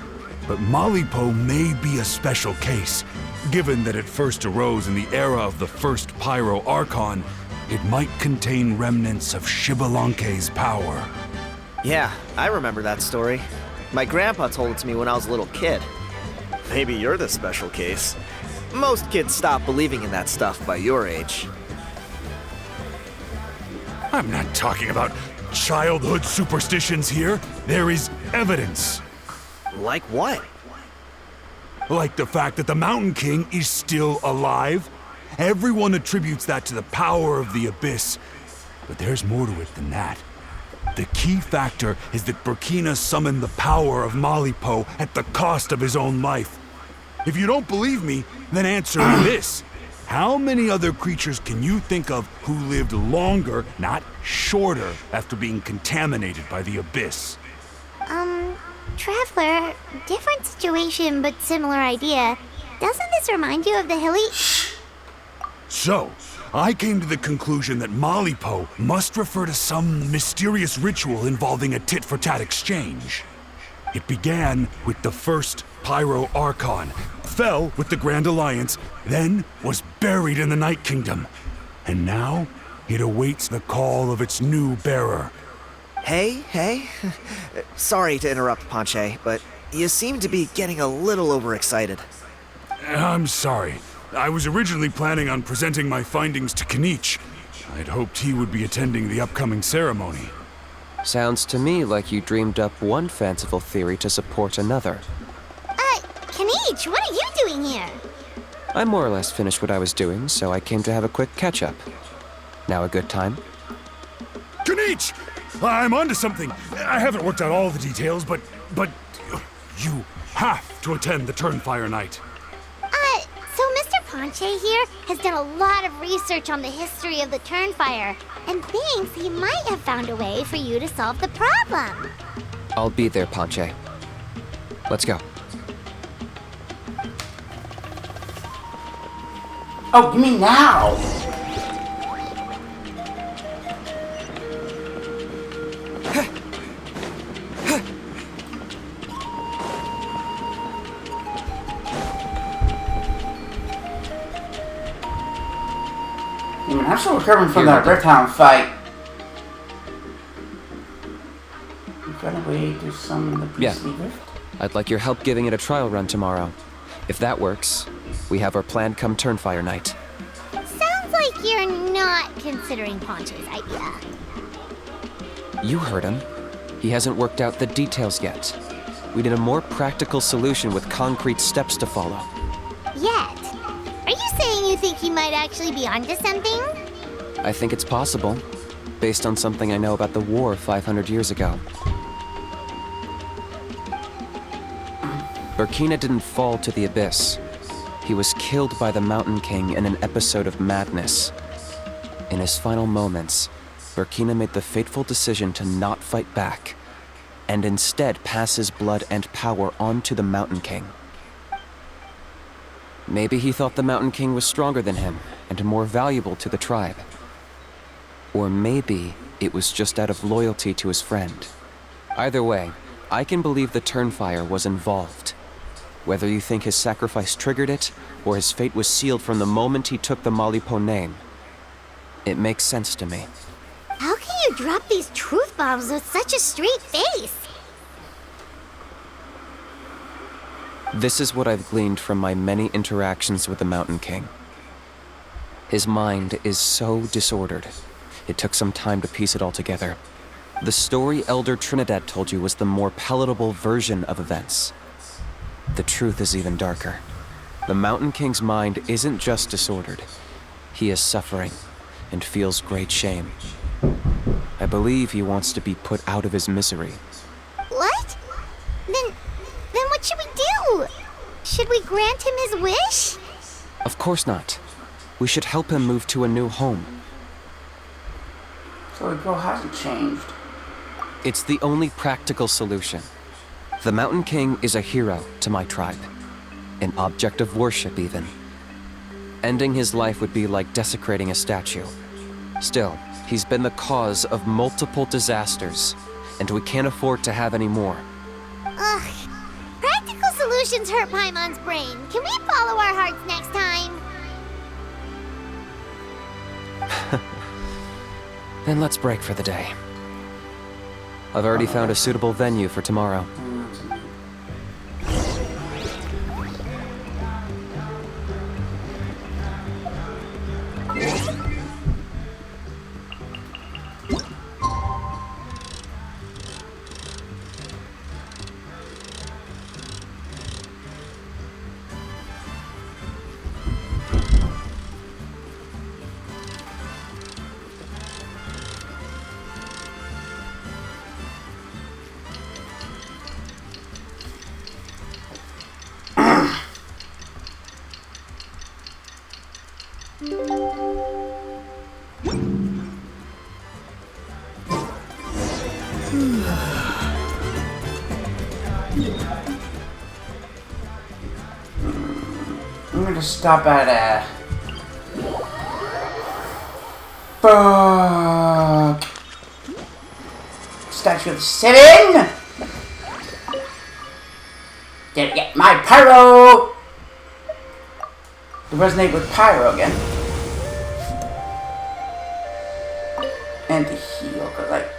but Malipo may be a special case. Given that it first arose in the era of the first Pyro Archon, it might contain remnants of Xbalanque's power. Yeah, I remember that story. My grandpa told it to me when I was a little kid. Maybe you're the special case. Most kids stop believing in that stuff by your age. I'm not talking about childhood superstitions here. There is evidence. Like what? Like the fact that the Mountain King is still alive. Everyone attributes that to the power of the Abyss. But there's more to it than that. The key factor is that Burkina summoned the power of Malipo at the cost of his own life. If you don't believe me, then answer me this. How many other creatures can you think of who lived longer, not shorter, after being contaminated by the Abyss? Traveler, different situation but similar idea. Doesn't this remind you of the hilly... So, I came to the conclusion that Malipo must refer to some mysterious ritual involving a tit-for-tat exchange. It began with the first Pyro Archon, fell with the Grand Alliance, then was buried in the Night Kingdom. And now, it awaits the call of its new bearer. Hey. Sorry to interrupt, Ponche, but you seem to be getting a little overexcited. I'm sorry. I was originally planning on presenting my findings to Kinich. I'd hoped he would be attending the upcoming ceremony. Sounds to me like you dreamed up one fanciful theory to support another. Kinich, what are you doing here? I more or less finished what I was doing, so I came to have a quick catch-up. Now a good time? Kinich! I'm onto something. I haven't worked out all the details, but you have to attend the Turnfire Night. So Mr. Ponche here has done a lot of research on the history of the Turnfire, and thinks he might have found a way for you to solve the problem. I'll be there, Ponche. Let's go. Oh, you mean now? I'm still recovering from that Rifthound fight. You got a way to summon the priestly rift? I'd like your help giving it a trial run tomorrow. If that works, we have our plan come Turnfire Night. you're not considering Ponche's idea. You heard him. He hasn't worked out the details yet. We need a more practical solution with concrete steps to follow. Yet? Are you saying you think he might actually be onto something? I think it's possible, based on something I know about the war 500 years ago. Burkina didn't fall to the abyss. He was killed by the Mountain King in an episode of madness. In his final moments, Burkina made the fateful decision to not fight back, and instead pass his blood and power on to the Mountain King. Maybe he thought the Mountain King was stronger than him, and more valuable to the tribe. Or maybe it was just out of loyalty to his friend. Either way, I can believe the Turnfire was involved. Whether you think his sacrifice triggered it, or his fate was sealed from the moment he took the Malipo name, it makes sense to me. How can you drop these truth bombs with such a straight face? This is what I've gleaned from my many interactions with the Mountain King. His mind is so disordered. It took some time to piece it all together. The story Elder Trinidad told you was the more palatable version of events. The truth is even darker. The Mountain King's mind isn't just disordered. He is suffering and feels great shame. I believe he wants to be put out of his misery. What? Then what should we do? Should we grant him his wish? Of course not. We should help him move to a new home. So the girl hasn't changed. It's the only practical solution. The Mountain King is a hero to my tribe. An object of worship, even. Ending his life would be like desecrating a statue. Still, he's been the cause of multiple disasters, and we can't afford to have any more. Ugh. Practical solutions hurt Paimon's brain. Can we follow our hearts next time? Then let's break for the day. I've already found a suitable venue for tomorrow. I'm gonna stop at fuck. Statue of 7. Did get my pyro. To resonate with pyro again. And to heal, cause like.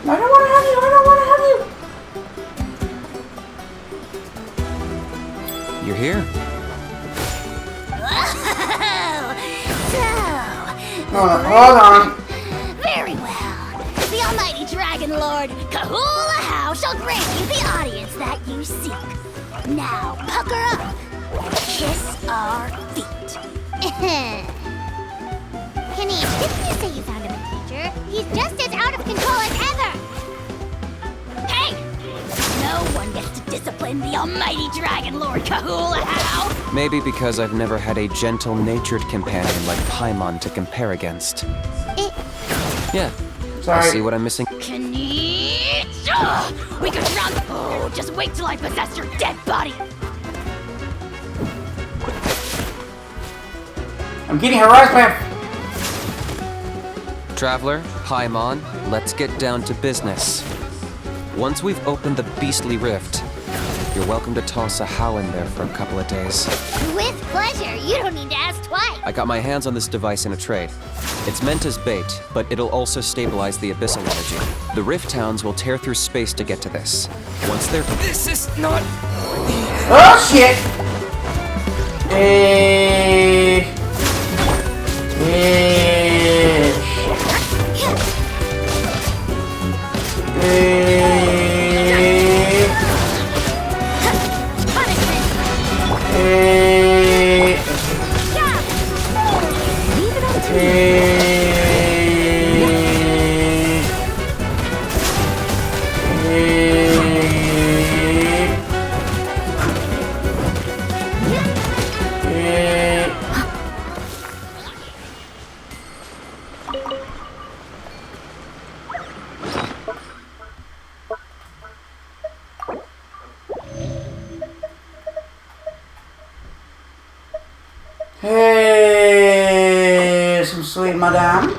I don't want to have you, I don't want to have you. You're here? Hold on. Very well. The almighty Dragon Lord, Kahula How, shall grant you the audience that you seek. Now, pucker up. Kiss our feet. Kenny, didn't you say you found him a teacher? He's just as out of control as ever! Hey! No one gets to discipline the almighty Dragon Lord Kahula How. Maybe because I've never had a gentle-natured companion like Paimon to compare against. Yeah. Sorry. I see what I'm missing. Kenny! We could drown. Oh, just wait till I possess your dead body. I'm getting harassed by Traveler, Paimon, let's get down to business. Once we've opened the beastly rift, you're welcome to toss a how in there for a couple of days. With pleasure. You don't need to ask twice. I got my hands on this device in a trade. It's meant as bait, but it'll also stabilize the abyssal energy. The rift towns will tear through space to get to this. Once they're... This is not... Oh shit! Hey, some sweet madame.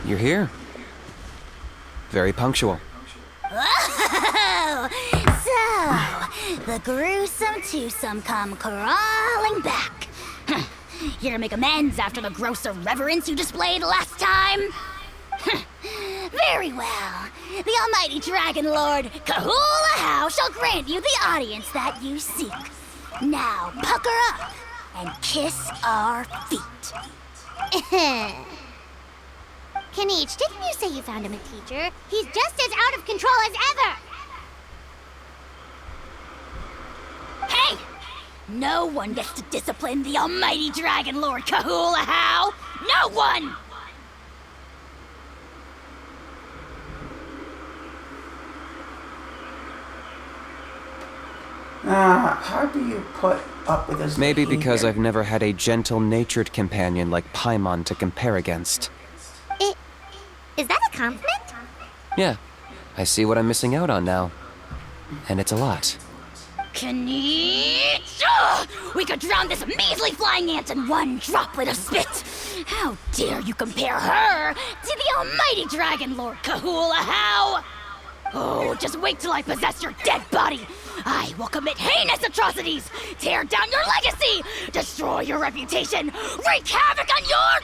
You're here. Very punctual. Oh, so the gruesome twosome come crawling back. Here to make amends after the gross irreverence you displayed last time? Very well. The almighty Dragon Lord, Kahula How, shall grant you the audience that you seek. Now, pucker up and kiss our feet. Kinich, didn't you say you found him a teacher? He's just as out of control as ever! Hey! No one gets to discipline the almighty Dragon Lord Kahula How! No one! How do you put up with this? Maybe because I've never had a gentle-natured companion like Paimon to compare against. Is that a compliment? Yeah, I see what I'm missing out on now. And it's a lot. Kinich! We could drown this measly flying ant in one droplet of spit! How dare you compare her to the almighty Dragon Lord Kahula How! Oh, just wait till I possess your dead body! I will commit heinous atrocities! Tear down your legacy! Destroy your reputation! Wreak havoc on your...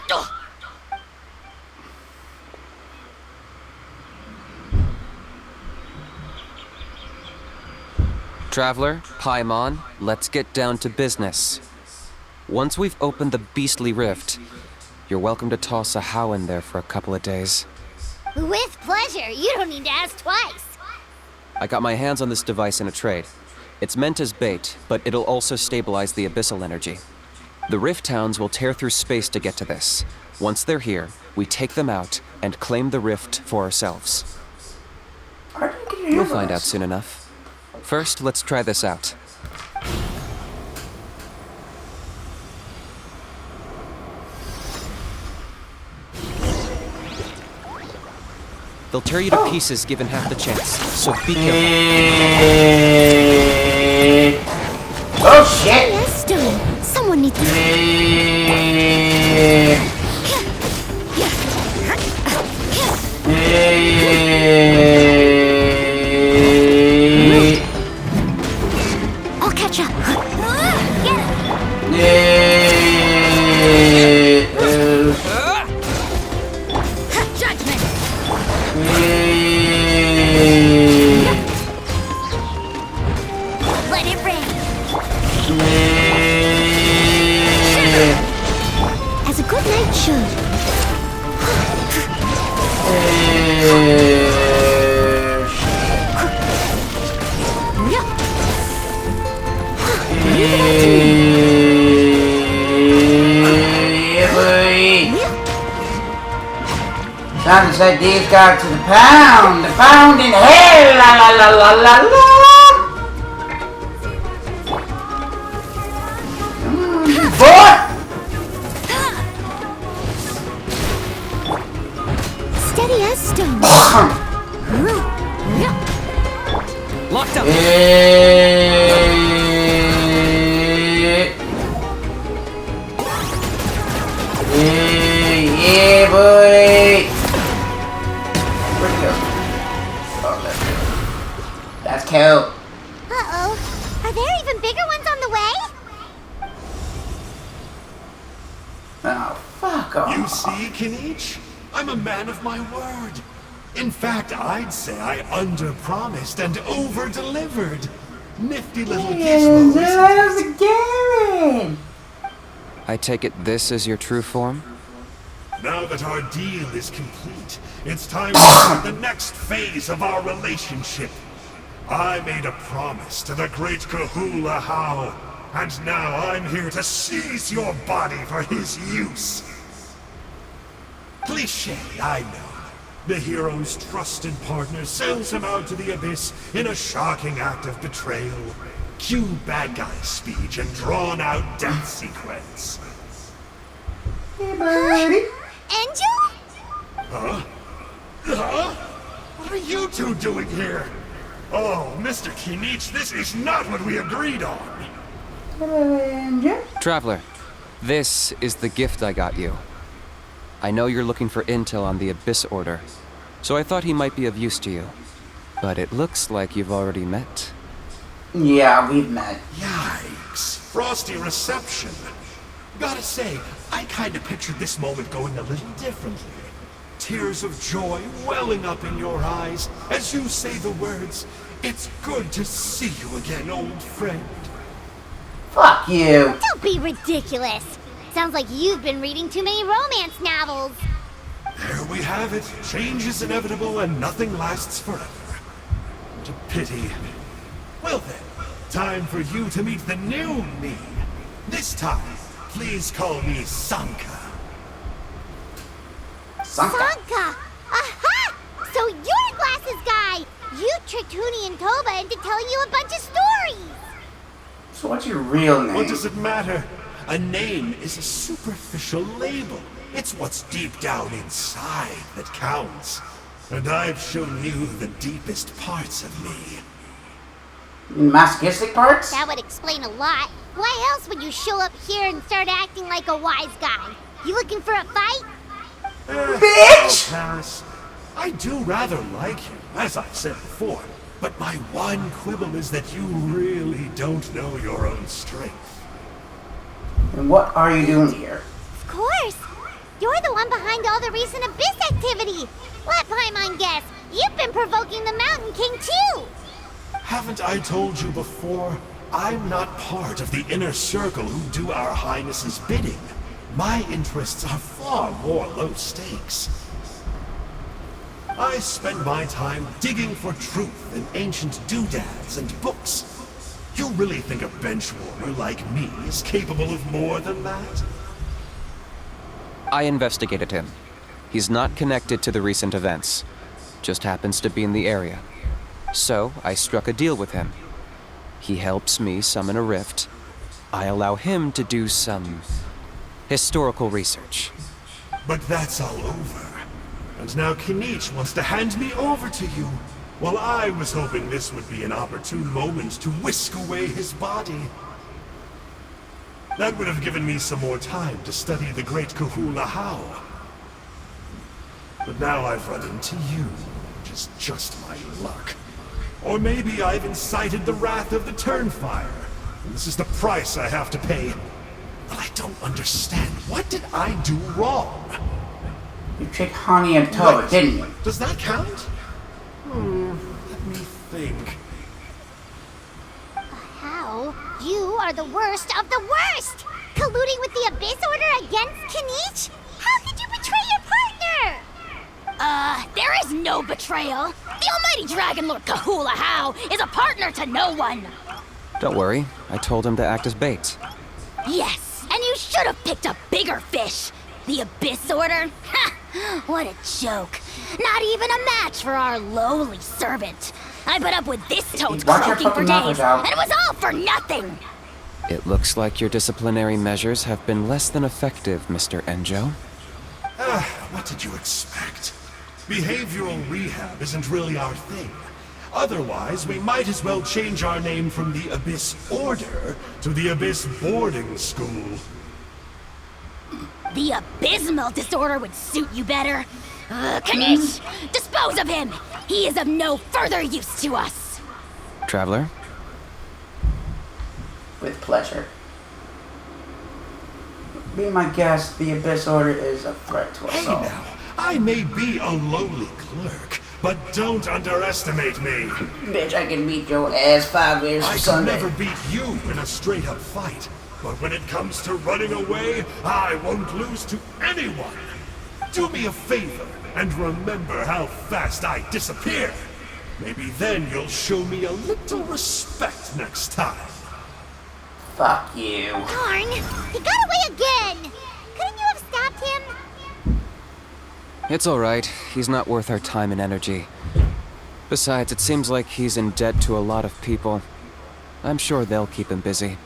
Traveler, Paimon, let's get down to business. Once we've opened the beastly rift, you're welcome to toss a how in there for a couple of days. With pleasure. You don't need to ask twice. I got my hands on this device in a trade. It's meant as bait, but it'll also stabilize the abyssal energy. The rift towns will tear through space to get to this. Once they're here, we take them out and claim the rift for ourselves. You'll find out soon enough. First, let's try this out. They'll tear you to pieces given half the chance, so be careful. Oh shit! Yes, Dylan. Someone needs to... I'll catch up. Judgment! Let it rain! As a good night should. Time to set these guys to the pound in hell, la la la la la la. Boy! Yeah, boy! Where'd he go? Oh, that's cool. That's cool. Uh-oh. Are there even bigger ones on the way? Oh, fuck off. You see, Kinich? I'm a man of my word. In fact, I'd say I under-promised and over-delivered. Nifty little gizmo. How's it going? I take it this is your true form? Now that our deal is complete, it's time to start the next phase of our relationship. I made a promise to the great Kahula How, and now I'm here to seize your body for his use. Cliché, I know. The hero's trusted partner sells him out to the abyss in a shocking act of betrayal. Cue bad guy speech and drawn-out death sequence. Hey, buddy. Angel? Huh? Huh? What are you two doing here? Oh, Mr. Kinich, this is not what we agreed on. Traveler, this is the gift I got you. I know you're looking for intel on the Abyss Order, so I thought he might be of use to you. But it looks like you've already met. Yeah, we've met. Yikes. Frosty reception. Gotta say, I kinda pictured this moment going a little differently. Tears of joy welling up in your eyes as you say the words, "It's good to see you again, old friend." Fuck you. Don't be ridiculous. Sounds like you've been reading too many romance novels. There we have it. Change is inevitable and nothing lasts forever. What a pity. Well then, time for you to meet the new me. This time, please call me Sanka. Sanka! Aha! So you're a glasses guy! You tricked Huni and Toba into telling you a bunch of stories! So what's your real name? What does it matter? A name is a superficial label. It's what's deep down inside that counts. And I've shown you the deepest parts of me. Masochistic parts? That would explain a lot. Why else would you show up here and start acting like a wise guy? You looking for a fight? Bitch! I'll pass. I do rather like him, as I've said before. But my one quibble is that you really don't know your own strength. And what are you doing here? Of course! You're the one behind all the recent Abyss activity! Let Paimon guess, you've been provoking the Mountain King too! Haven't I told you before? I'm not part of the inner circle who do our Highness's bidding. My interests are far more low stakes. I spend my time digging for truth in ancient doodads and books. You really think a benchwarmer like me is capable of more than that? I investigated him. He's not connected to the recent events. Just happens to be in the area. So, I struck a deal with him. He helps me summon a rift. I allow him to do some historical research. But that's all over. And now Kinich wants to hand me over to you. While I was hoping this would be an opportune moment to whisk away his body. That would have given me some more time to study the great Kahula How. But now I've run into you, which is just my luck. Or maybe I've incited the wrath of the Turnfire, and this is the price I have to pay. But I don't understand. What did I do wrong? You tricked Hani and Toba, didn't you? Does that count? Let me think. How? You are the worst of the worst! Colluding with the Abyss Order against Kinich? How could you betray your partner? There is no betrayal. The almighty Dragon Lord Kahula How is a partner to no one. Don't worry, I told him to act as bait. Yes, and you should have picked a bigger fish. The Abyss Order? Ha! What a joke. Not even a match for our lowly servant. I put up with this toad's croaking for days, and it was all for nothing. It looks like your disciplinary measures have been less than effective, Mr. Enjo. What did you expect? Behavioral rehab isn't really our thing. Otherwise, we might as well change our name from the Abyss Order to the Abyss Boarding School. The abysmal disorder would suit you better. Knish, dispose of him! He is of no further use to us! Traveler? With pleasure. Be my guest, the Abyss Order is a threat to us Hey all. now, I may be a lowly clerk, but don't underestimate me. Bitch, I can beat your ass 5 years I from can Sunday. never beat you in a straight-up fight, but when it comes to running away, I won't lose to anyone. Do me a favor and remember how fast I disappear. Maybe then you'll show me a little respect next time. Fuck you. Darn! He got away again! Couldn't you have stopped him? It's alright. He's not worth our time and energy. Besides, it seems like he's in debt to a lot of people. I'm sure they'll keep him busy.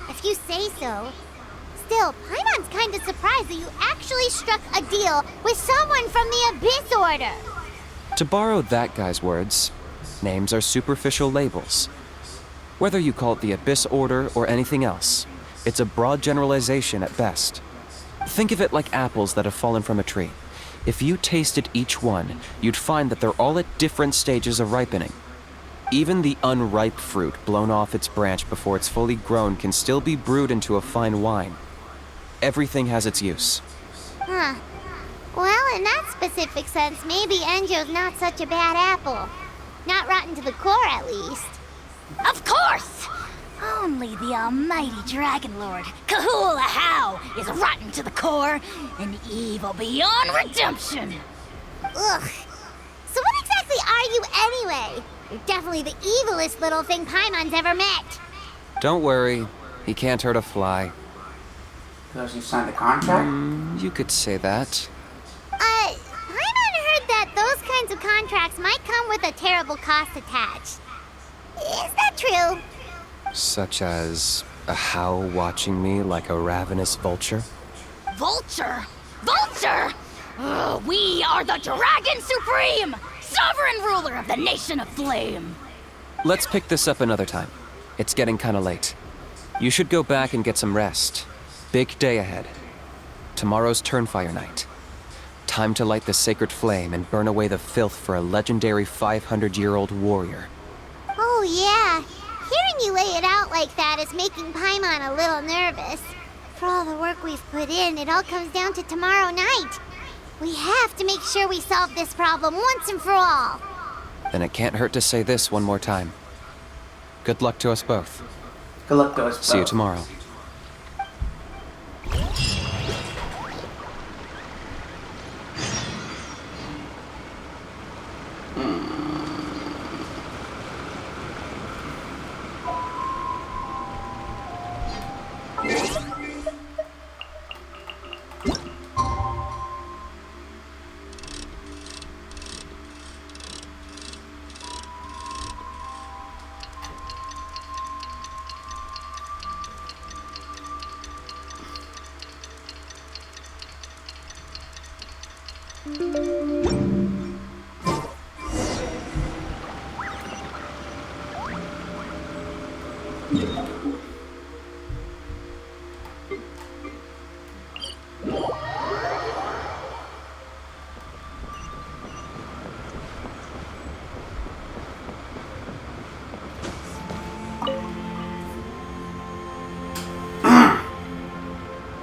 If you say so. Still, Paimon's kinda surprised that you actually struck a deal with someone from the Abyss Order. To borrow that guy's words, names are superficial labels. Whether you call it the Abyss Order or anything else, it's a broad generalization at best. Think of it like apples that have fallen from a tree. If you tasted each one, you'd find that they're all at different stages of ripening. Even the unripe fruit blown off its branch before it's fully grown can still be brewed into a fine wine. Everything has its use. Huh. Well, in that specific sense, maybe Enjo's not such a bad apple. Not rotten to the core, at least. Of course! Only the almighty Dragon Lord, Kahula How, is rotten to the core and evil beyond redemption. Ugh. So what exactly are you anyway? You're definitely the evilest little thing Paimon's ever met. Don't worry, he can't hurt a fly. Because you signed a contract? You could say that. Paimon heard that those kinds of contracts might come with a terrible cost attached. Is that true? Such as a How watching me like a ravenous vulture? Vulture? Vulture! We are the Dragon Supreme, sovereign ruler of the Nation of Flame. Let's pick this up another time. It's getting kinda late. You should go back and get some rest. Big day ahead. Tomorrow's Turnfire Night. Time to light the sacred flame and burn away the filth for a legendary 500-year-old warrior. Oh yeah. Hearing you lay it out like that is making Paimon a little nervous. For all the work we've put in, it all comes down to tomorrow night. We have to make sure we solve this problem once and for all. Then it can't hurt to say this one more time. Good luck to us both. Good luck to us both. See you tomorrow.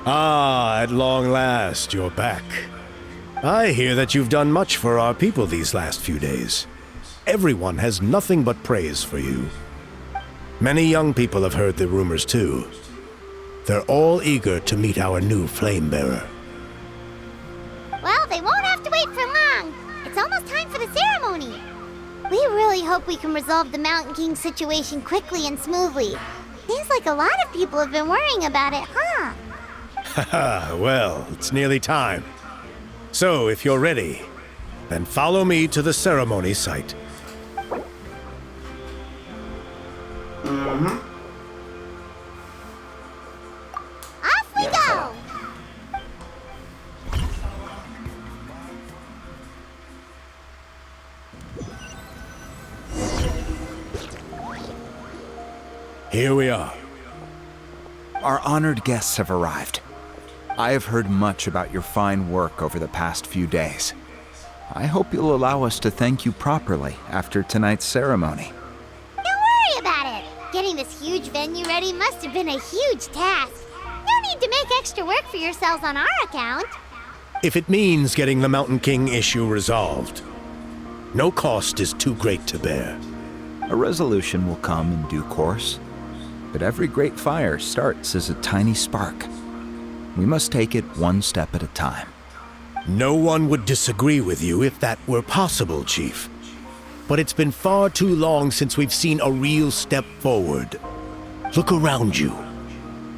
Ah, at long last, you're back. I hear that you've done much for our people these last few days. Everyone has nothing but praise for you. Many young people have heard the rumors too. They're all eager to meet our new flame bearer. Well, they won't have to wait for long. It's almost time for the ceremony. We really hope we can resolve the Mountain King situation quickly and smoothly. Seems like a lot of people have been worrying about it, huh? Haha, well, it's nearly time. So, if you're ready, then follow me to the ceremony site. Off we go! Here we are. Our honored guests have arrived. I have heard much about your fine work over the past few days. I hope you'll allow us to thank you properly after tonight's ceremony. Don't worry about it. Getting this huge venue ready must have been a huge task. No need to make extra work for yourselves on our account. If it means getting the Mountain King issue resolved, no cost is too great to bear. A resolution will come in due course, but every great fire starts as a tiny spark. We must take it one step at a time. No one would disagree with you if that were possible, Chief. But it's been far too long since we've seen a real step forward. Look around you.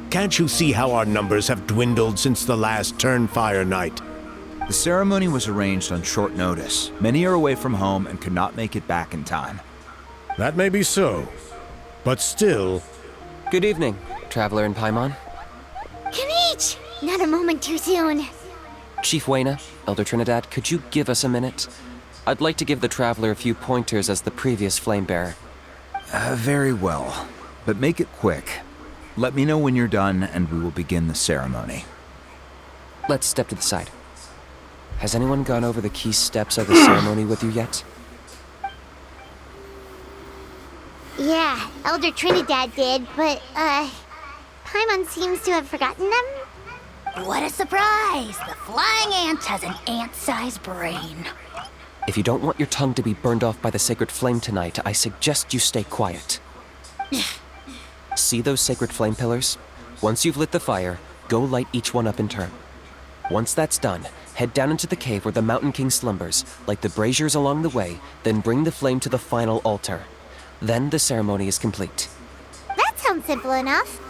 Can't you see how our numbers have dwindled since the last Turnfire night? The ceremony was arranged on short notice. Many are away from home and could not make it back in time. That may be so, but still... Good evening, Traveler in Paimon. Kinich! Not a moment too soon. Chief Wayna, Elder Trinidad, could you give us a minute? I'd like to give the Traveler a few pointers as the previous Flamebearer. Very well, but make it quick. Let me know when you're done and we will begin the ceremony. Let's step to the side. Has anyone gone over the key steps of the ceremony with you yet? Yeah, Elder Trinidad did, but, Paimon seems to have forgotten them. What a surprise! The flying ant has an ant-sized brain. If you don't want your tongue to be burned off by the sacred flame tonight, I suggest you stay quiet. See those sacred flame pillars? Once you've lit the fire, go light each one up in turn. Once that's done, head down into the cave where the Mountain King slumbers, light the braziers along the way, then bring the flame to the final altar. Then the ceremony is complete. That sounds simple enough.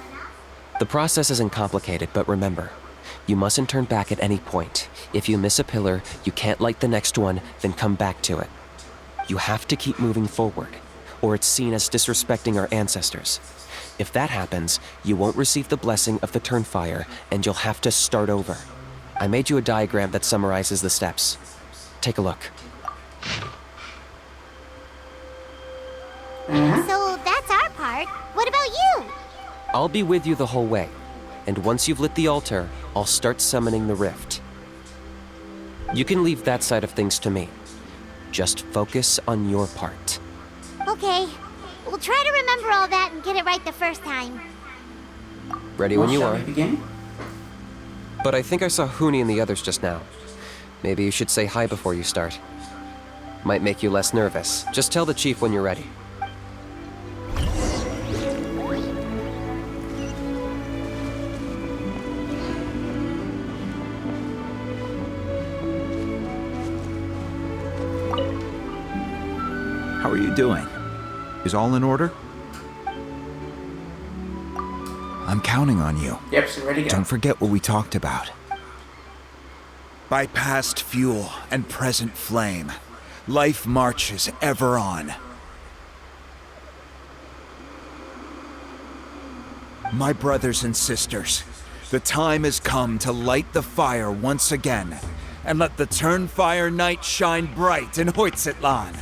The process isn't complicated, but remember, you mustn't turn back at any point. If you miss a pillar, you can't light the next one, then come back to it. You have to keep moving forward, or it's seen as disrespecting our ancestors. If that happens, you won't receive the blessing of the Turnfire, and you'll have to start over. I made you a diagram that summarizes the steps. Take a look. So that's our part. What about you? I'll be with you the whole way, and once you've lit the altar, I'll start summoning the rift. You can leave that side of things to me. Just focus on your part. Okay. We'll try to remember all that and get it right the first time. Ready when you Shall are. we begin? But I think I saw Huni and the others just now. Maybe you should say hi before you start. Might make you less nervous. Just tell the chief when you're ready. How are you doing? Is all in order? I'm counting on you. Yep, so ready to go. Don't forget what we talked about. By past fuel and present flame, life marches ever on. My brothers and sisters, the time has come to light the fire once again, and let the Turnfire night shine bright in Hoytzitlan.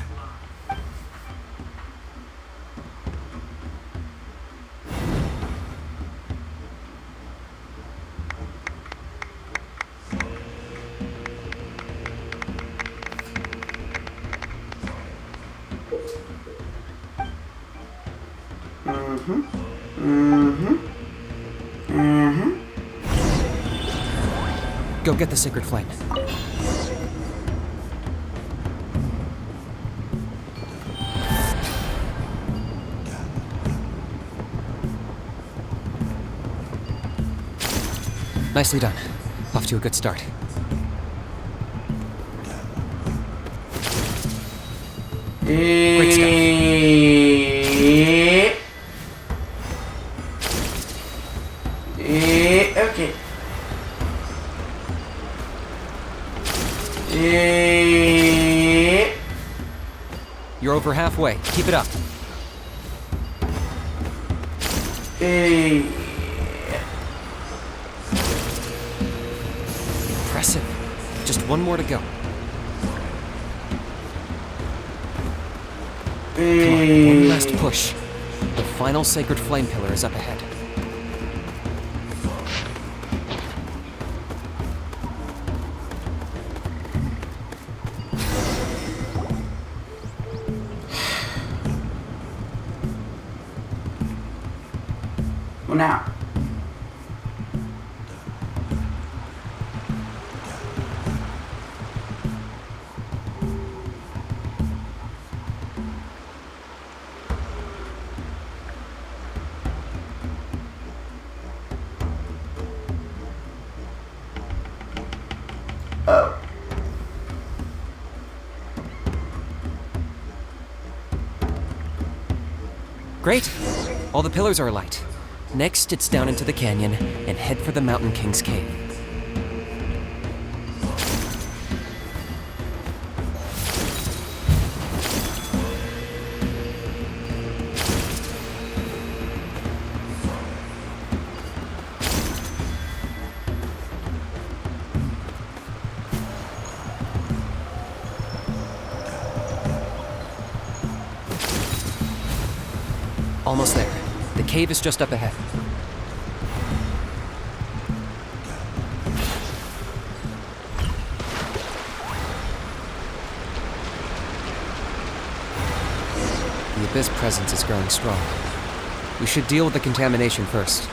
Go get the sacred flame. Nicely done. Off to a good start. Great stuff. Okay. You're over halfway. Keep it up. Impressive. Just one more to go. Come on, one last push. The final sacred flame pillar is up ahead. Well, now. Oh. Great! All the pillars are alight. Next, it's down into the canyon and head for the Mountain King's cave. Almost there. The cave is just up ahead. The Abyss presence is growing strong. We should deal with the contamination first.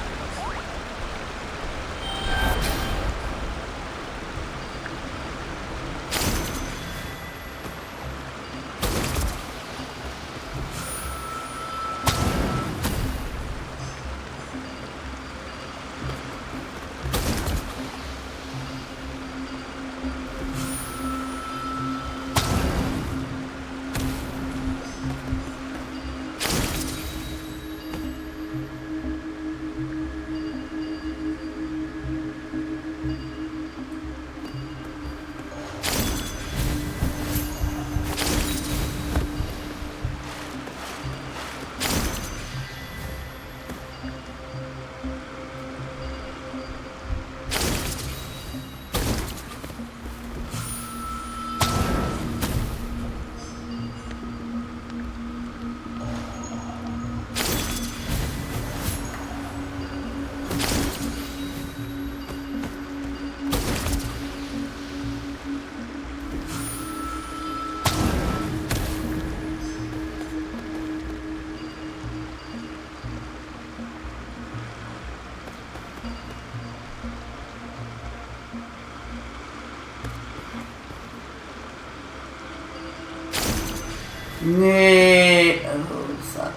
Nee. Oh, fuck.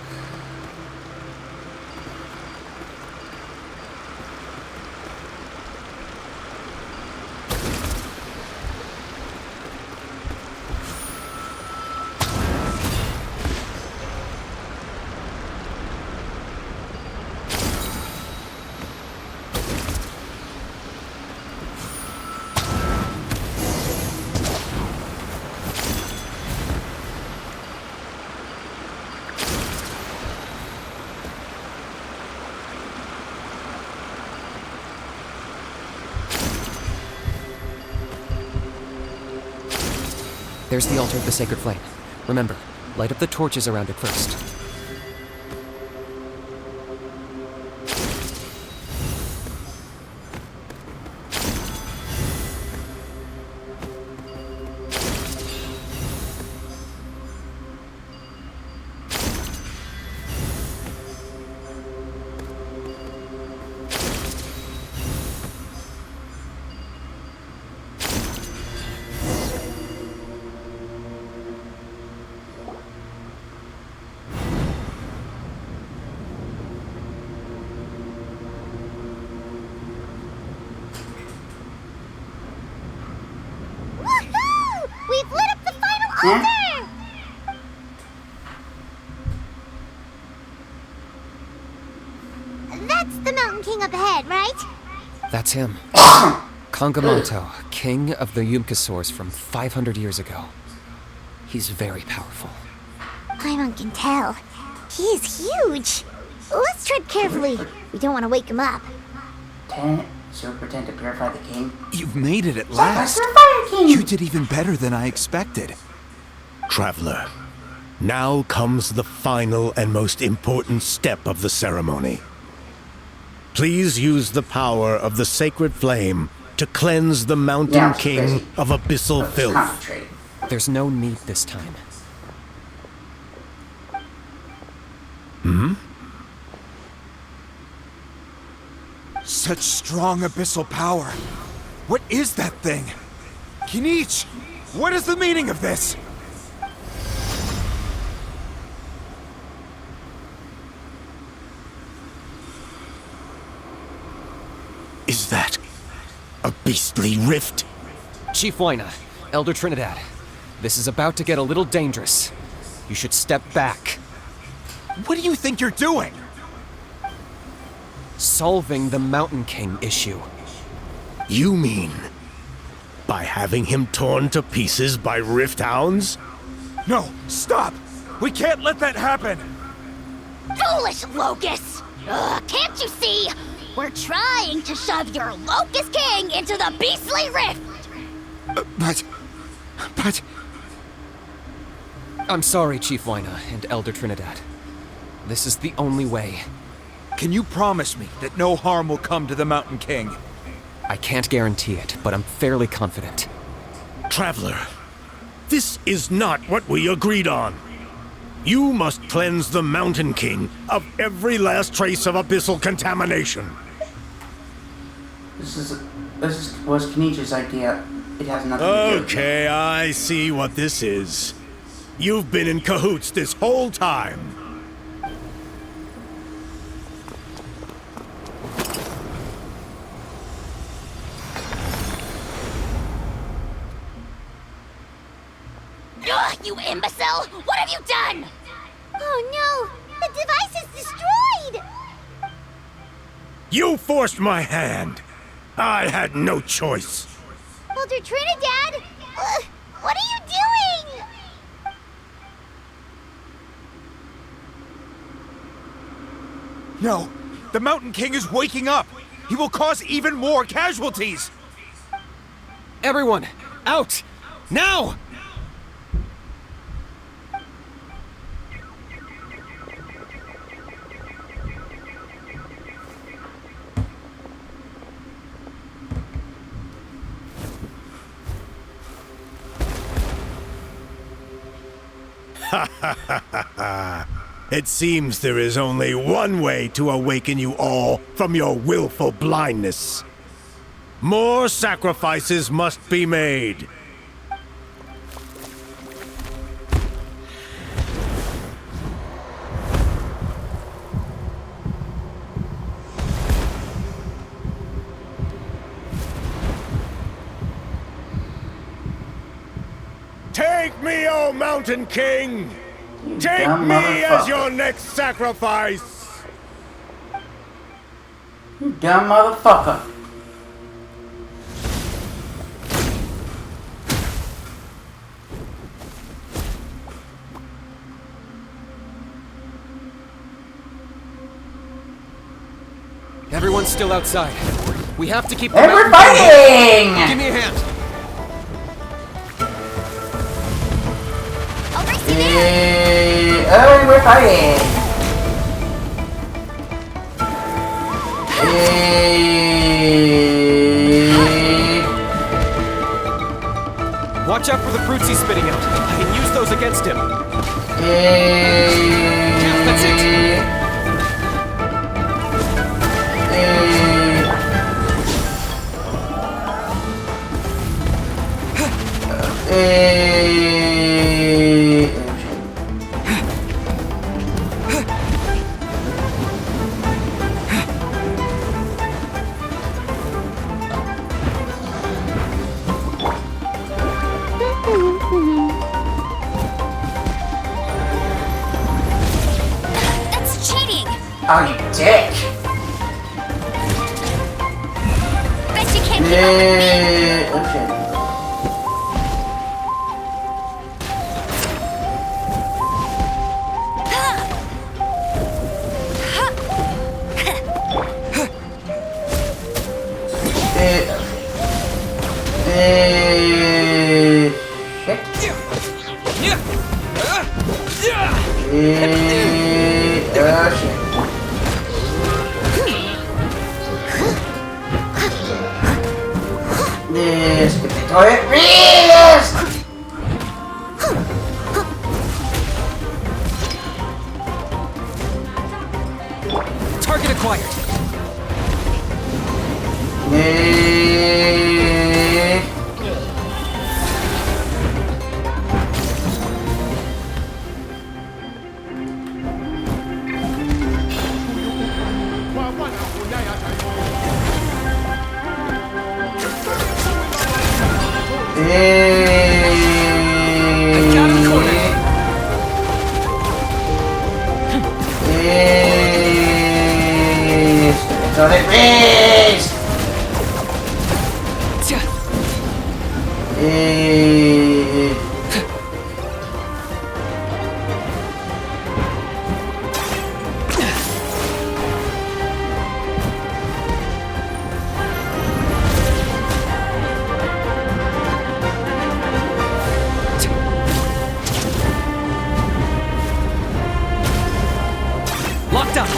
There's the altar of the sacred flame. Remember, light up the torches around it first. We've lit up the final altar! That's the Mountain King up ahead, right? That's him. Kongamoto, king of the Yumkasaurs from 500 years ago. He's very powerful. Paimon can tell. He is huge. Let's tread carefully. We don't want to wake him up. So pretend to purify the king? You've made it at last. Fire King! You did even better than I expected. Traveler, Now comes the final and most important step of the ceremony. Please use the power of the sacred flame to cleanse the Mountain King of abyssal filth. There's no need this time. Such strong abyssal power. What is that thing? Kinich, what is the meaning of this? Is that a beastly rift? Chief Wyna, Elder Trinidad, this is about to get a little dangerous. You should step back. What do you think you're doing? Solving the Mountain King issue. You mean by having him torn to pieces by rift hounds? No, stop! We can't let that happen! Foolish Locust! Can't you see? We're trying to shove your Locust King into the beastly rift! But... I'm sorry, Chief Wyna and Elder Trinidad. This is the only way. Can you promise me that no harm will come to the Mountain King? I can't guarantee it, but I'm fairly confident. Traveler, this is not what we agreed on. You must cleanse the Mountain King of every last trace of abyssal contamination. This was Kenichi's idea. It has nothing to do with Okay, I see what this is. You've been in cahoots this whole time. You imbecile! What have you done? Oh no! The device is destroyed! You forced my hand. I had no choice. Elder Trinidad! What are you doing? No, the Mountain King is waking up! He will cause even more casualties! Everyone, out! Now! It seems there is only one way to awaken you all from your willful blindness. More sacrifices must be made. Take me, O Mountain King! Take me as your next sacrifice! You dumb motherfucker. Everyone's still outside. We have to keep the And we're Mountain King fighting! Give me a hand. Oh, we're fighting! Watch out for the fruits he's spitting out. I can use those against him. Yes, that's That's cheating! Oh, you dick! Bet you can't keep up with me! Oh shit. Target missed! Target acquired. Target missed! Locked up.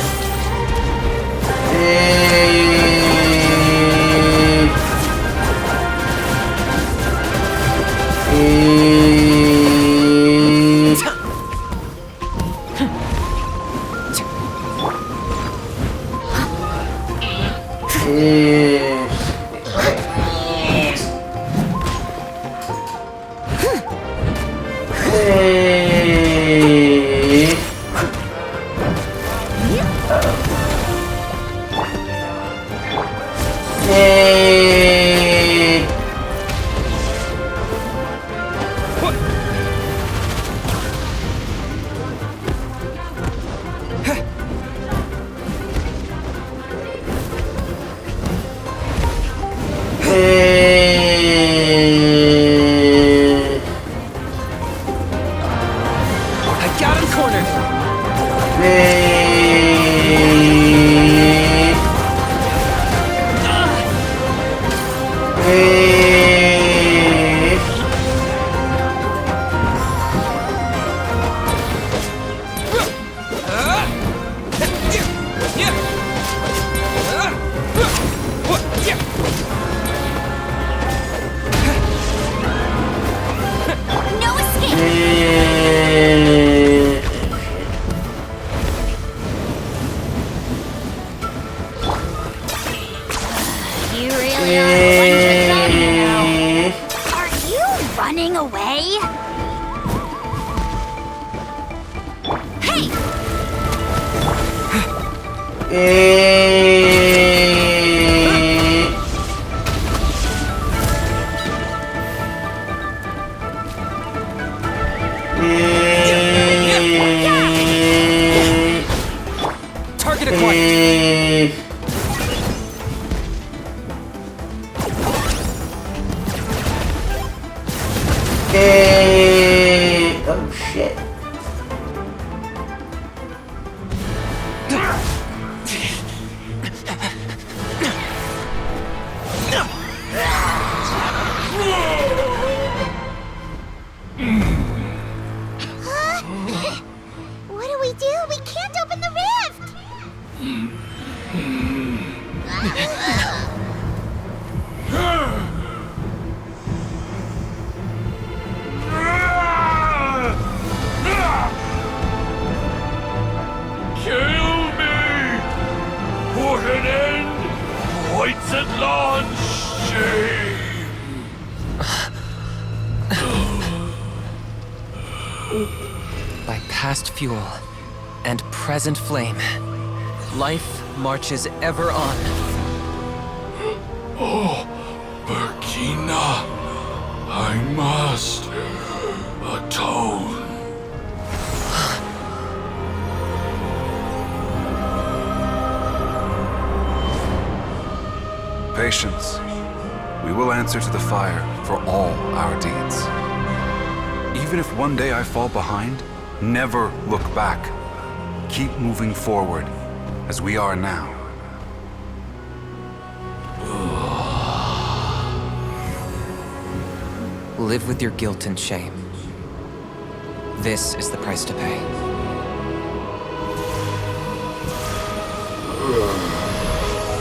Target acquired. Oh shit. What do we do? We can't open the rift! Kill me! Put an end to White's shame! By past fuel and present flame, life marches ever on. Oh, Burkina, I must atone. Patience. We will answer to the fire for all our deeds. Even if one day I fall behind, never look back. Keep moving forward, as we are now. Live with your guilt and shame. This is the price to pay.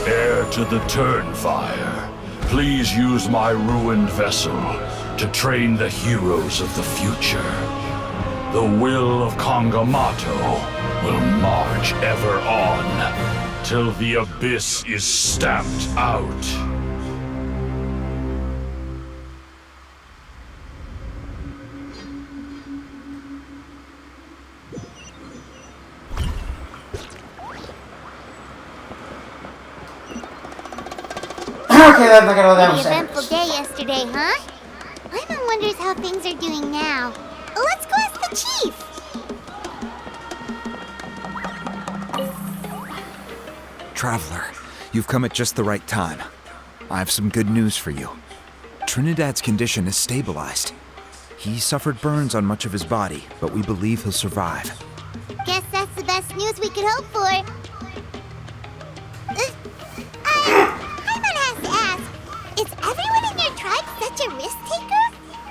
Heir to the Turnfire, Please use my ruined vessel to train the heroes of the future. The will of Kangamato will march ever on, till the abyss is stamped out. Okay, that's not gonna let Pretty eventful day yesterday, huh? Paimon wonders how things are doing now. Let's go ask the chief. Traveler, you've come at just the right time. I have some good news for you. Trinidad's condition is stabilized. He suffered burns on much of his body, but we believe he'll survive. Guess that's the best news we could hope for. Paimon has to ask, is everyone in your tribe such a risk-taker?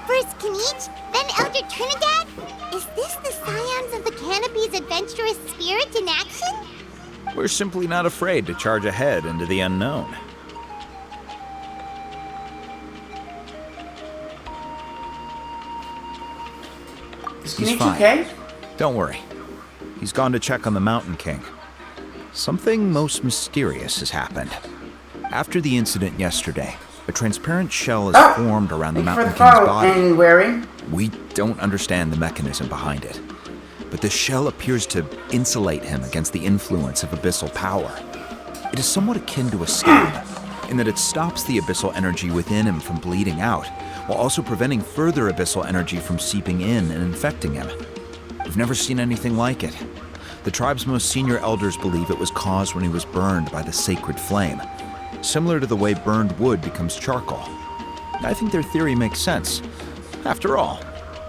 First Kinich, then Elder Trinidad? Is this the scions of the Canopy's adventurous spirit in action? We're simply not afraid to charge ahead into the unknown. He's fine. Okay? Don't worry. He's gone to check on the Mountain King. Something most mysterious has happened. After the incident yesterday, a transparent shell has formed around the Mountain King's body. We don't understand the mechanism behind it, but the shell appears to insulate him against the influence of abyssal power. It is somewhat akin to a scab, in that it stops the abyssal energy within him from bleeding out, while also preventing further abyssal energy from seeping in and infecting him. We've never seen anything like it. The tribe's most senior elders believe it was caused when he was burned by the sacred flame, similar to the way burned wood becomes charcoal. I think their theory makes sense. After all,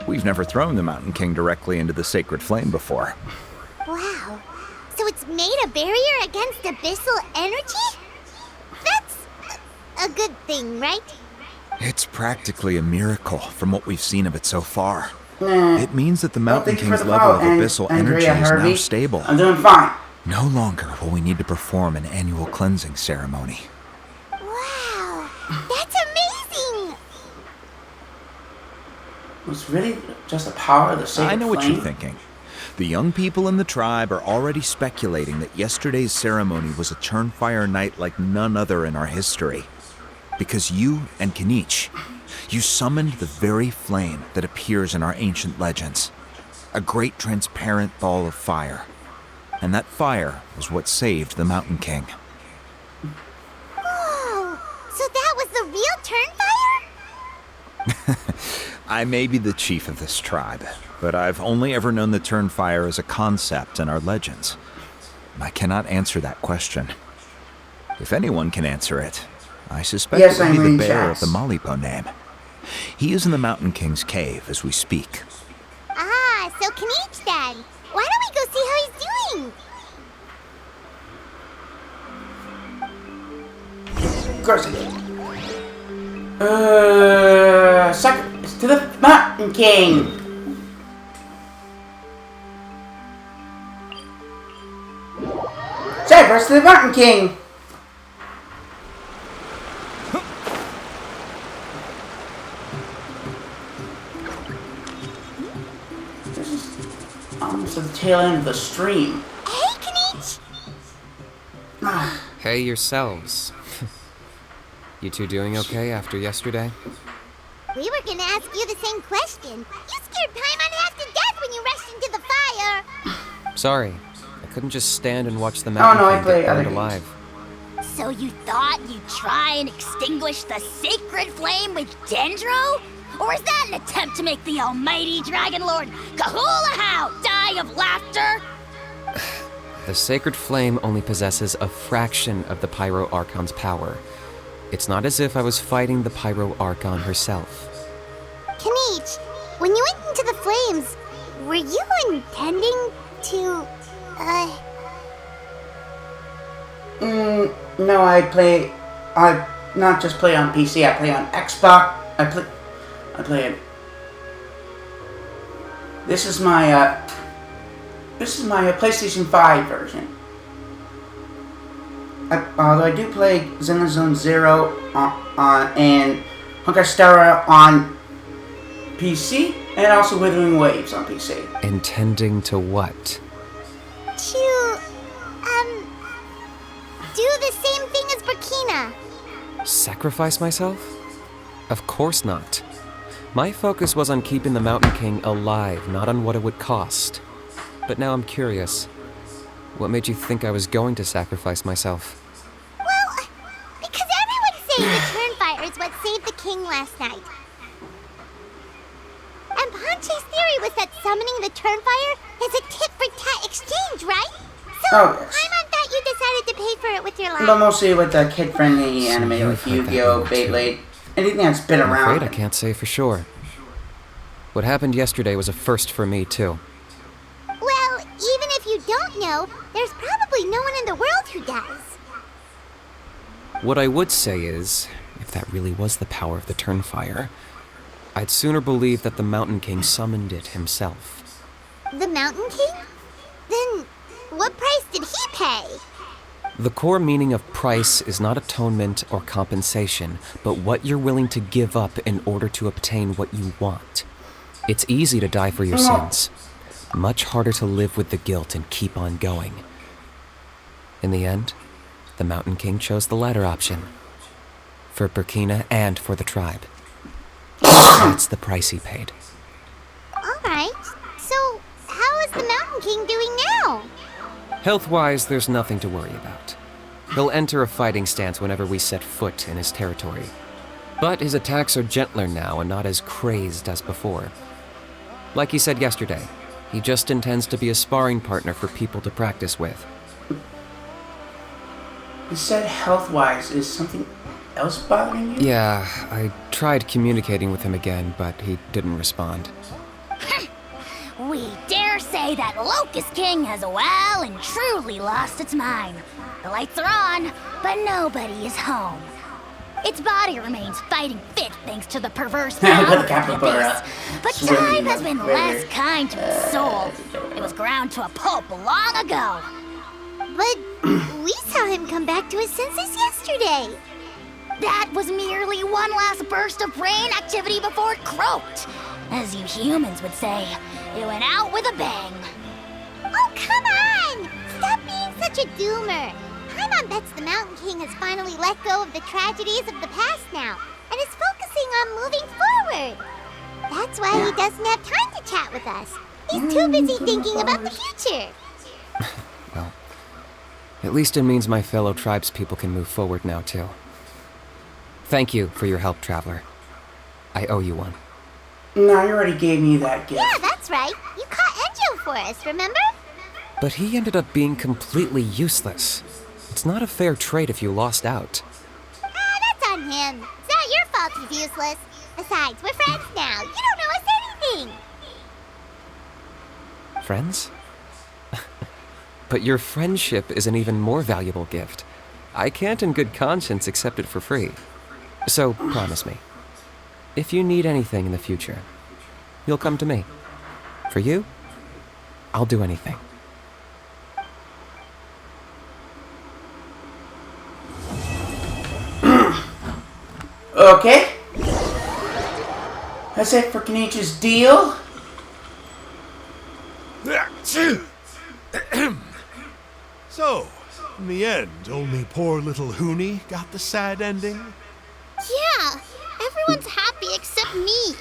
we've never thrown the Mountain King directly into the sacred flame before. Wow. So it's made a barrier against abyssal energy? That's a good thing, right? It's practically a miracle from what we've seen of it so far. It means that the Mountain King's level of abyssal energy is now stable. I'm doing fine. No longer will we need to perform an annual cleansing ceremony. Wow, that's amazing! It's really just the power of the sacred I know what flame. you're thinking. The young people in the tribe are already speculating that yesterday's ceremony was a Turnfire night like none other in our history. Because you and Kinich, you summoned the very flame that appears in our ancient legends. A great transparent ball of fire. And that fire was what saved the Mountain King. Whoa! So that was the real Turnfire? I may be the chief of this tribe, but I've only ever known the Turnfire as a concept in our legends. I cannot answer that question. If anyone can answer it, I suspect it would be the bearer of the Malipo name. He is in the Mountain King's cave as we speak. Ah, so Kinich then. Why don't we go see how he's doing? Of course second, it's to the Mountain King. Cypress to the Mountain King. This is almost at the tail end of the stream. Hey, Kinich! Hey yourselves. You two doing okay after yesterday? We were gonna ask you the same question. You scared Paimon half to death when you rushed into the fire. Sorry, I couldn't just stand and watch the Mountain King get burned alive. So you thought you'd try and extinguish the sacred flame with Dendro? Or is that an attempt to make the almighty Dragon Lord Kahula die of laughter? The sacred flame only possesses a fraction of the Pyro Archon's power. It's not as if I was fighting the Pyro Archon herself. Kinich, when you went into the flames, were you intending to, No, I not just play on PC, I play on Xbox, I play it. This is my PlayStation 5 version. Although I do play Xenozone Zero and Hunger Star on PC, and also Withering Waves on PC. Intending to what? To, do the same thing as Burkina. Sacrifice myself? Of course not. My focus was on keeping the Mountain King alive, not on what it would cost. But now I'm curious. What made you think I was going to sacrifice myself? Well, because everyone's saying the Turnfire is what saved the king last night. And Ponche's theory was that summoning the Turnfire is a tit-for-tat exchange, right? So, Paimon thought you decided to pay for it with your life. But mostly with the kid-friendly anime like Yu-Gi-Oh!, Beyblade, anything that's been I'm around. afraid I can't say for sure. What happened yesterday was a first for me, too. Well, even if you don't know, there's probably no one in the world who does. What I would say is, if that really was the power of the Turnfire, I'd sooner believe that the Mountain King summoned it himself. The Mountain King? Then, what price did he pay? The core meaning of price is not atonement or compensation, but what you're willing to give up in order to obtain what you want. It's easy to die for your sins. Much harder to live with the guilt and keep on going. In the end, the Mountain King chose the latter option. For Burkina and for the tribe. That's the price he paid. Alright, so how is the Mountain King doing now? Health-wise, there's nothing to worry about. He'll enter a fighting stance whenever we set foot in his territory. But his attacks are gentler now and not as crazed as before. Like he said yesterday, he just intends to be a sparring partner for people to practice with. You said health-wise, is something else bothering you? Yeah, I tried communicating with him again, but he didn't respond. We dare say that Locust King has well and truly lost its mind. The lights are on, but nobody is home. Its body remains fighting fit thanks to the perverse power of the abyss. But time has been less kind to its soul. It was ground to a pulp long ago. But we saw him come back to his senses yesterday. That was merely one last burst of brain activity before it croaked. As you humans would say, it went out with a bang. Oh, come on! Stop being such a doomer. Paimon bets the Mountain King has finally let go of the tragedies of the past now, and is focusing on moving forward. That's why he doesn't have time to chat with us. He's too busy thinking about the future. Well, at least it means my fellow tribespeople can move forward now, too. Thank you for your help, Traveler. I owe you one. No, you already gave me that gift. Yeah, that's right. You caught Enjo for us, remember? But he ended up being completely useless. It's not a fair trade if you lost out. That's on him. It's not your fault he's useless. Besides, we're friends now. You don't owe us anything. Friends? But your friendship is an even more valuable gift. I can't in good conscience accept it for free. So, promise me. If you need anything in the future, you'll come to me. For you, I'll do anything. Okay. That's it for Kenichi's deal. So, in the end, only poor little Huni got the sad ending? Yeah, everyone's happy except me.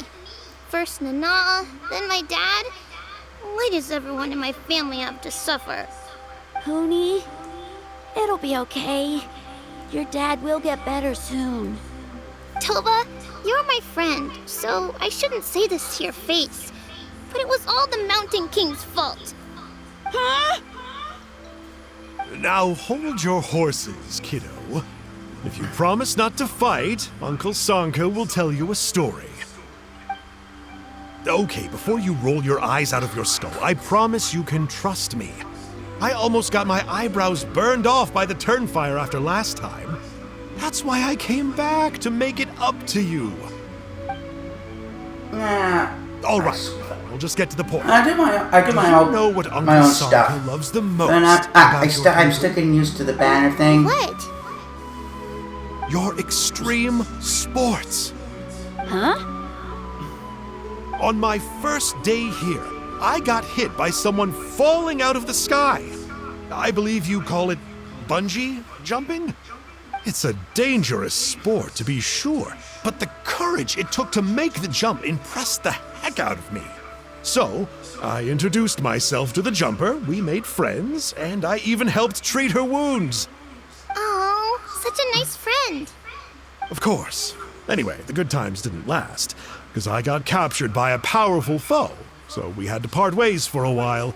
First Nana, then my dad. Why does everyone in my family have to suffer? Huni, it'll be okay. Your dad will get better soon. Toba, you're my friend, so I shouldn't say this to your face. But it was all the Mountain King's fault. Huh? Now hold your horses, kiddo. If you promise not to fight, Uncle Sanko will tell you a story. Okay, before you roll your eyes out of your skull, I promise you can trust me. I almost got my eyebrows burned off by the Turnfire after last time. That's why I came back, to make it up to you. Nah. All right, we'll just get to the point. I do my own. Know what Uncle my own Sanko stuff. loves the most. And I'm still getting used to the banner thing. What? your extreme sports. Huh? On my first day here, I got hit by someone falling out of the sky. I believe you call it bungee jumping? It's a dangerous sport, to be sure, but the courage it took to make the jump impressed the heck out of me. So, I introduced myself to the jumper, we made friends, and I even helped treat her wounds. Oh, such a nice friend. Of course. Anyway, the good times didn't last, because I got captured by a powerful foe, so we had to part ways for a while.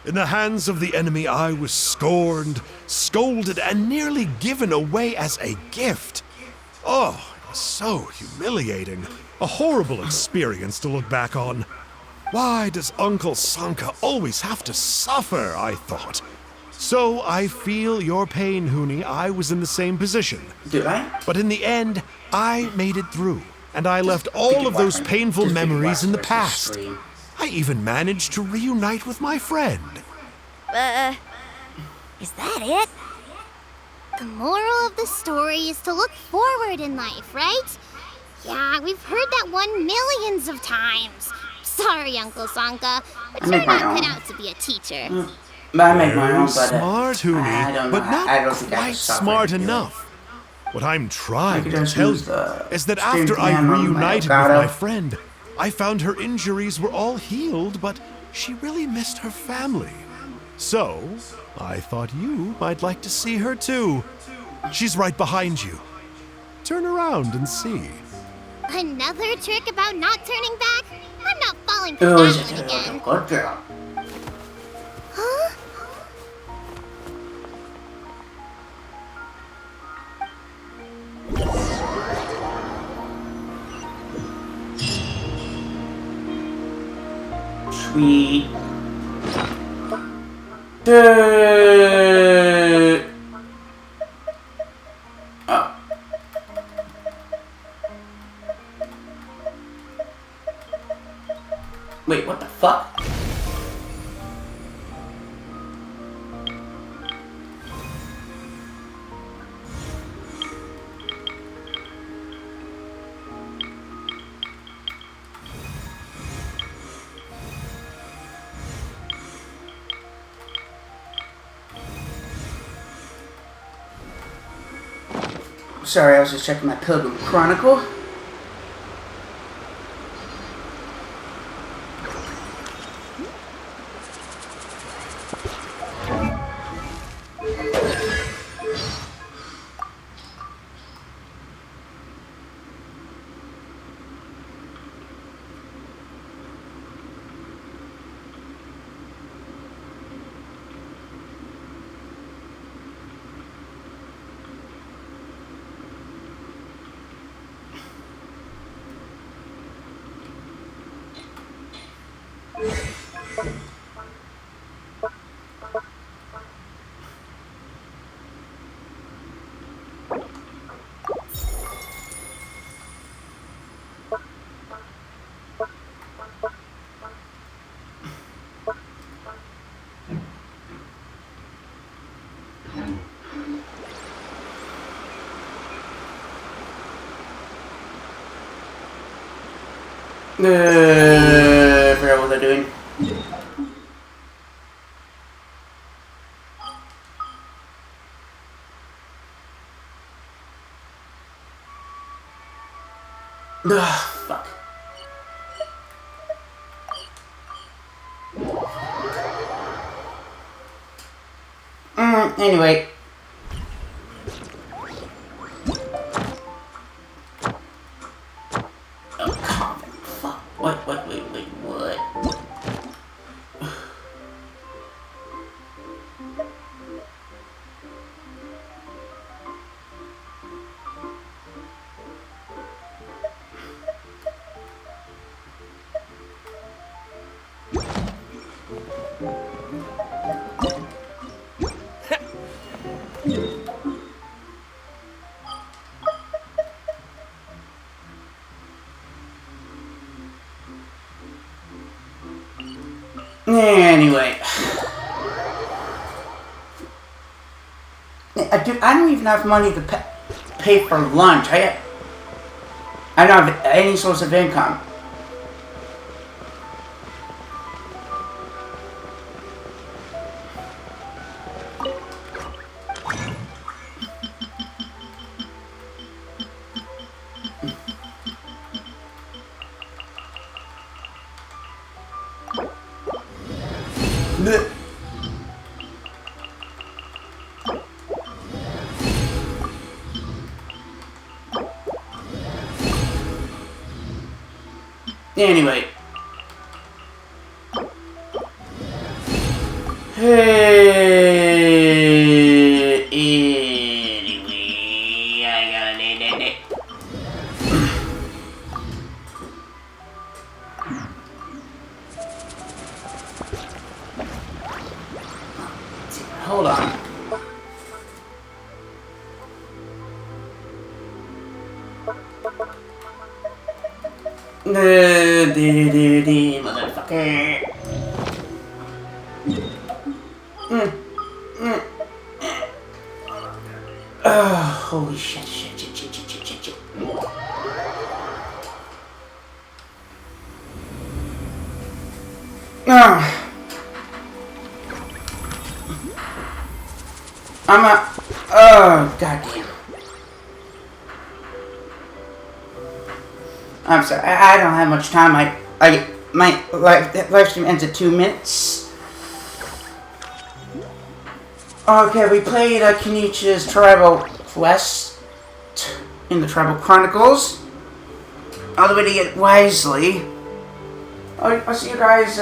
In the hands of the enemy, I was scorned, scolded, and nearly given away as a gift. Oh, it was so humiliating. A horrible experience to look back on. Why does Uncle Sanka always have to suffer, I thought. So I feel your pain, Huni. I was in the same position. Did I? But in the end, I made it through, and I left all of those painful memories in the past. I even managed to reunite with my friend. Is that it? The moral of the story is to look forward in life, right? Yeah, we've heard that one millions of times. Sorry, Uncle Sanka, but you're not cut out to be a teacher. But I make my own, but smart, Huni, I don't but know. not I don't think I quite can suffer smart anyway. enough. What I'm trying could to just tell use you the is that stream after I cam on my reunited with Elgato. my friend, I found her injuries were all healed, but she really missed her family. So, I thought you might like to see her too. She's right behind you. Turn around and see. Another trick about not turning back? I'm not falling for Oh, that one again. good girl. Huh? Sweet. Oh. Wait, what the fuck? Sorry, I was just checking my Pilgrim Chronicle. I forgot what they're doing. Ugh, fuck. Anyway. Wait, what? Anyway, I don't even have money to pay. pay for lunch. I don't have any source of income. Anyway. Anyway, I gotta hold on. Motherfucker. Holy shit. Oh, goddamn. I'm sorry, I don't have much time. My live stream ends at 2 minutes. Okay, we played Kenichi's Tribal Quest in the Tribal Chronicles. All the way to get Wisely. I'll see you guys,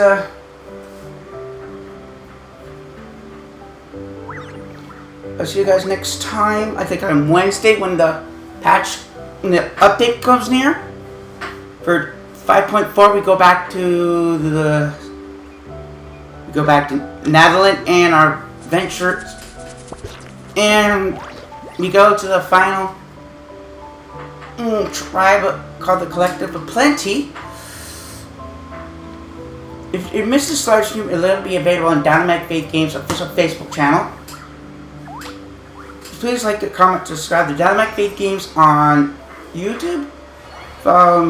I'll see you guys next time. I think on Wednesday when the update comes near. For 5.4, we go back to Netherlands and our venture, and we go to the final tribe called the Collective of Plenty. If you missed this live stream, it'll be available on Dinomecfaithgames official Facebook channel. Please like, comment, subscribe to Dinomecfaithgames on YouTube. Follow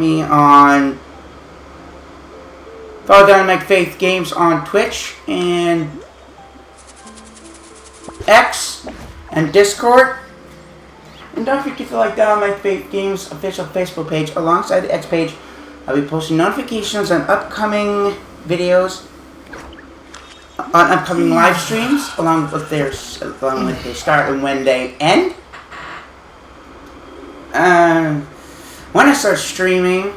Dinomecfaithgames on Twitch and X and Discord. And don't forget to like Dinomecfaithgames official Facebook page alongside the X page. I'll be posting notifications on upcoming videos, on upcoming live streams, along with their start and when they end. When I start streaming,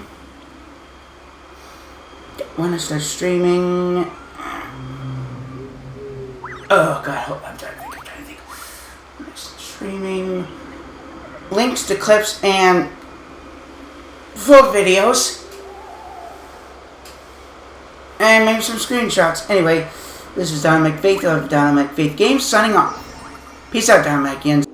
oh god, I'm trying to think. When I start streaming, links to clips and full videos, and maybe some screenshots. Anyway, this is Dinomecfaith of Dinomecfaithgames signing off. Peace out, Dinomecians.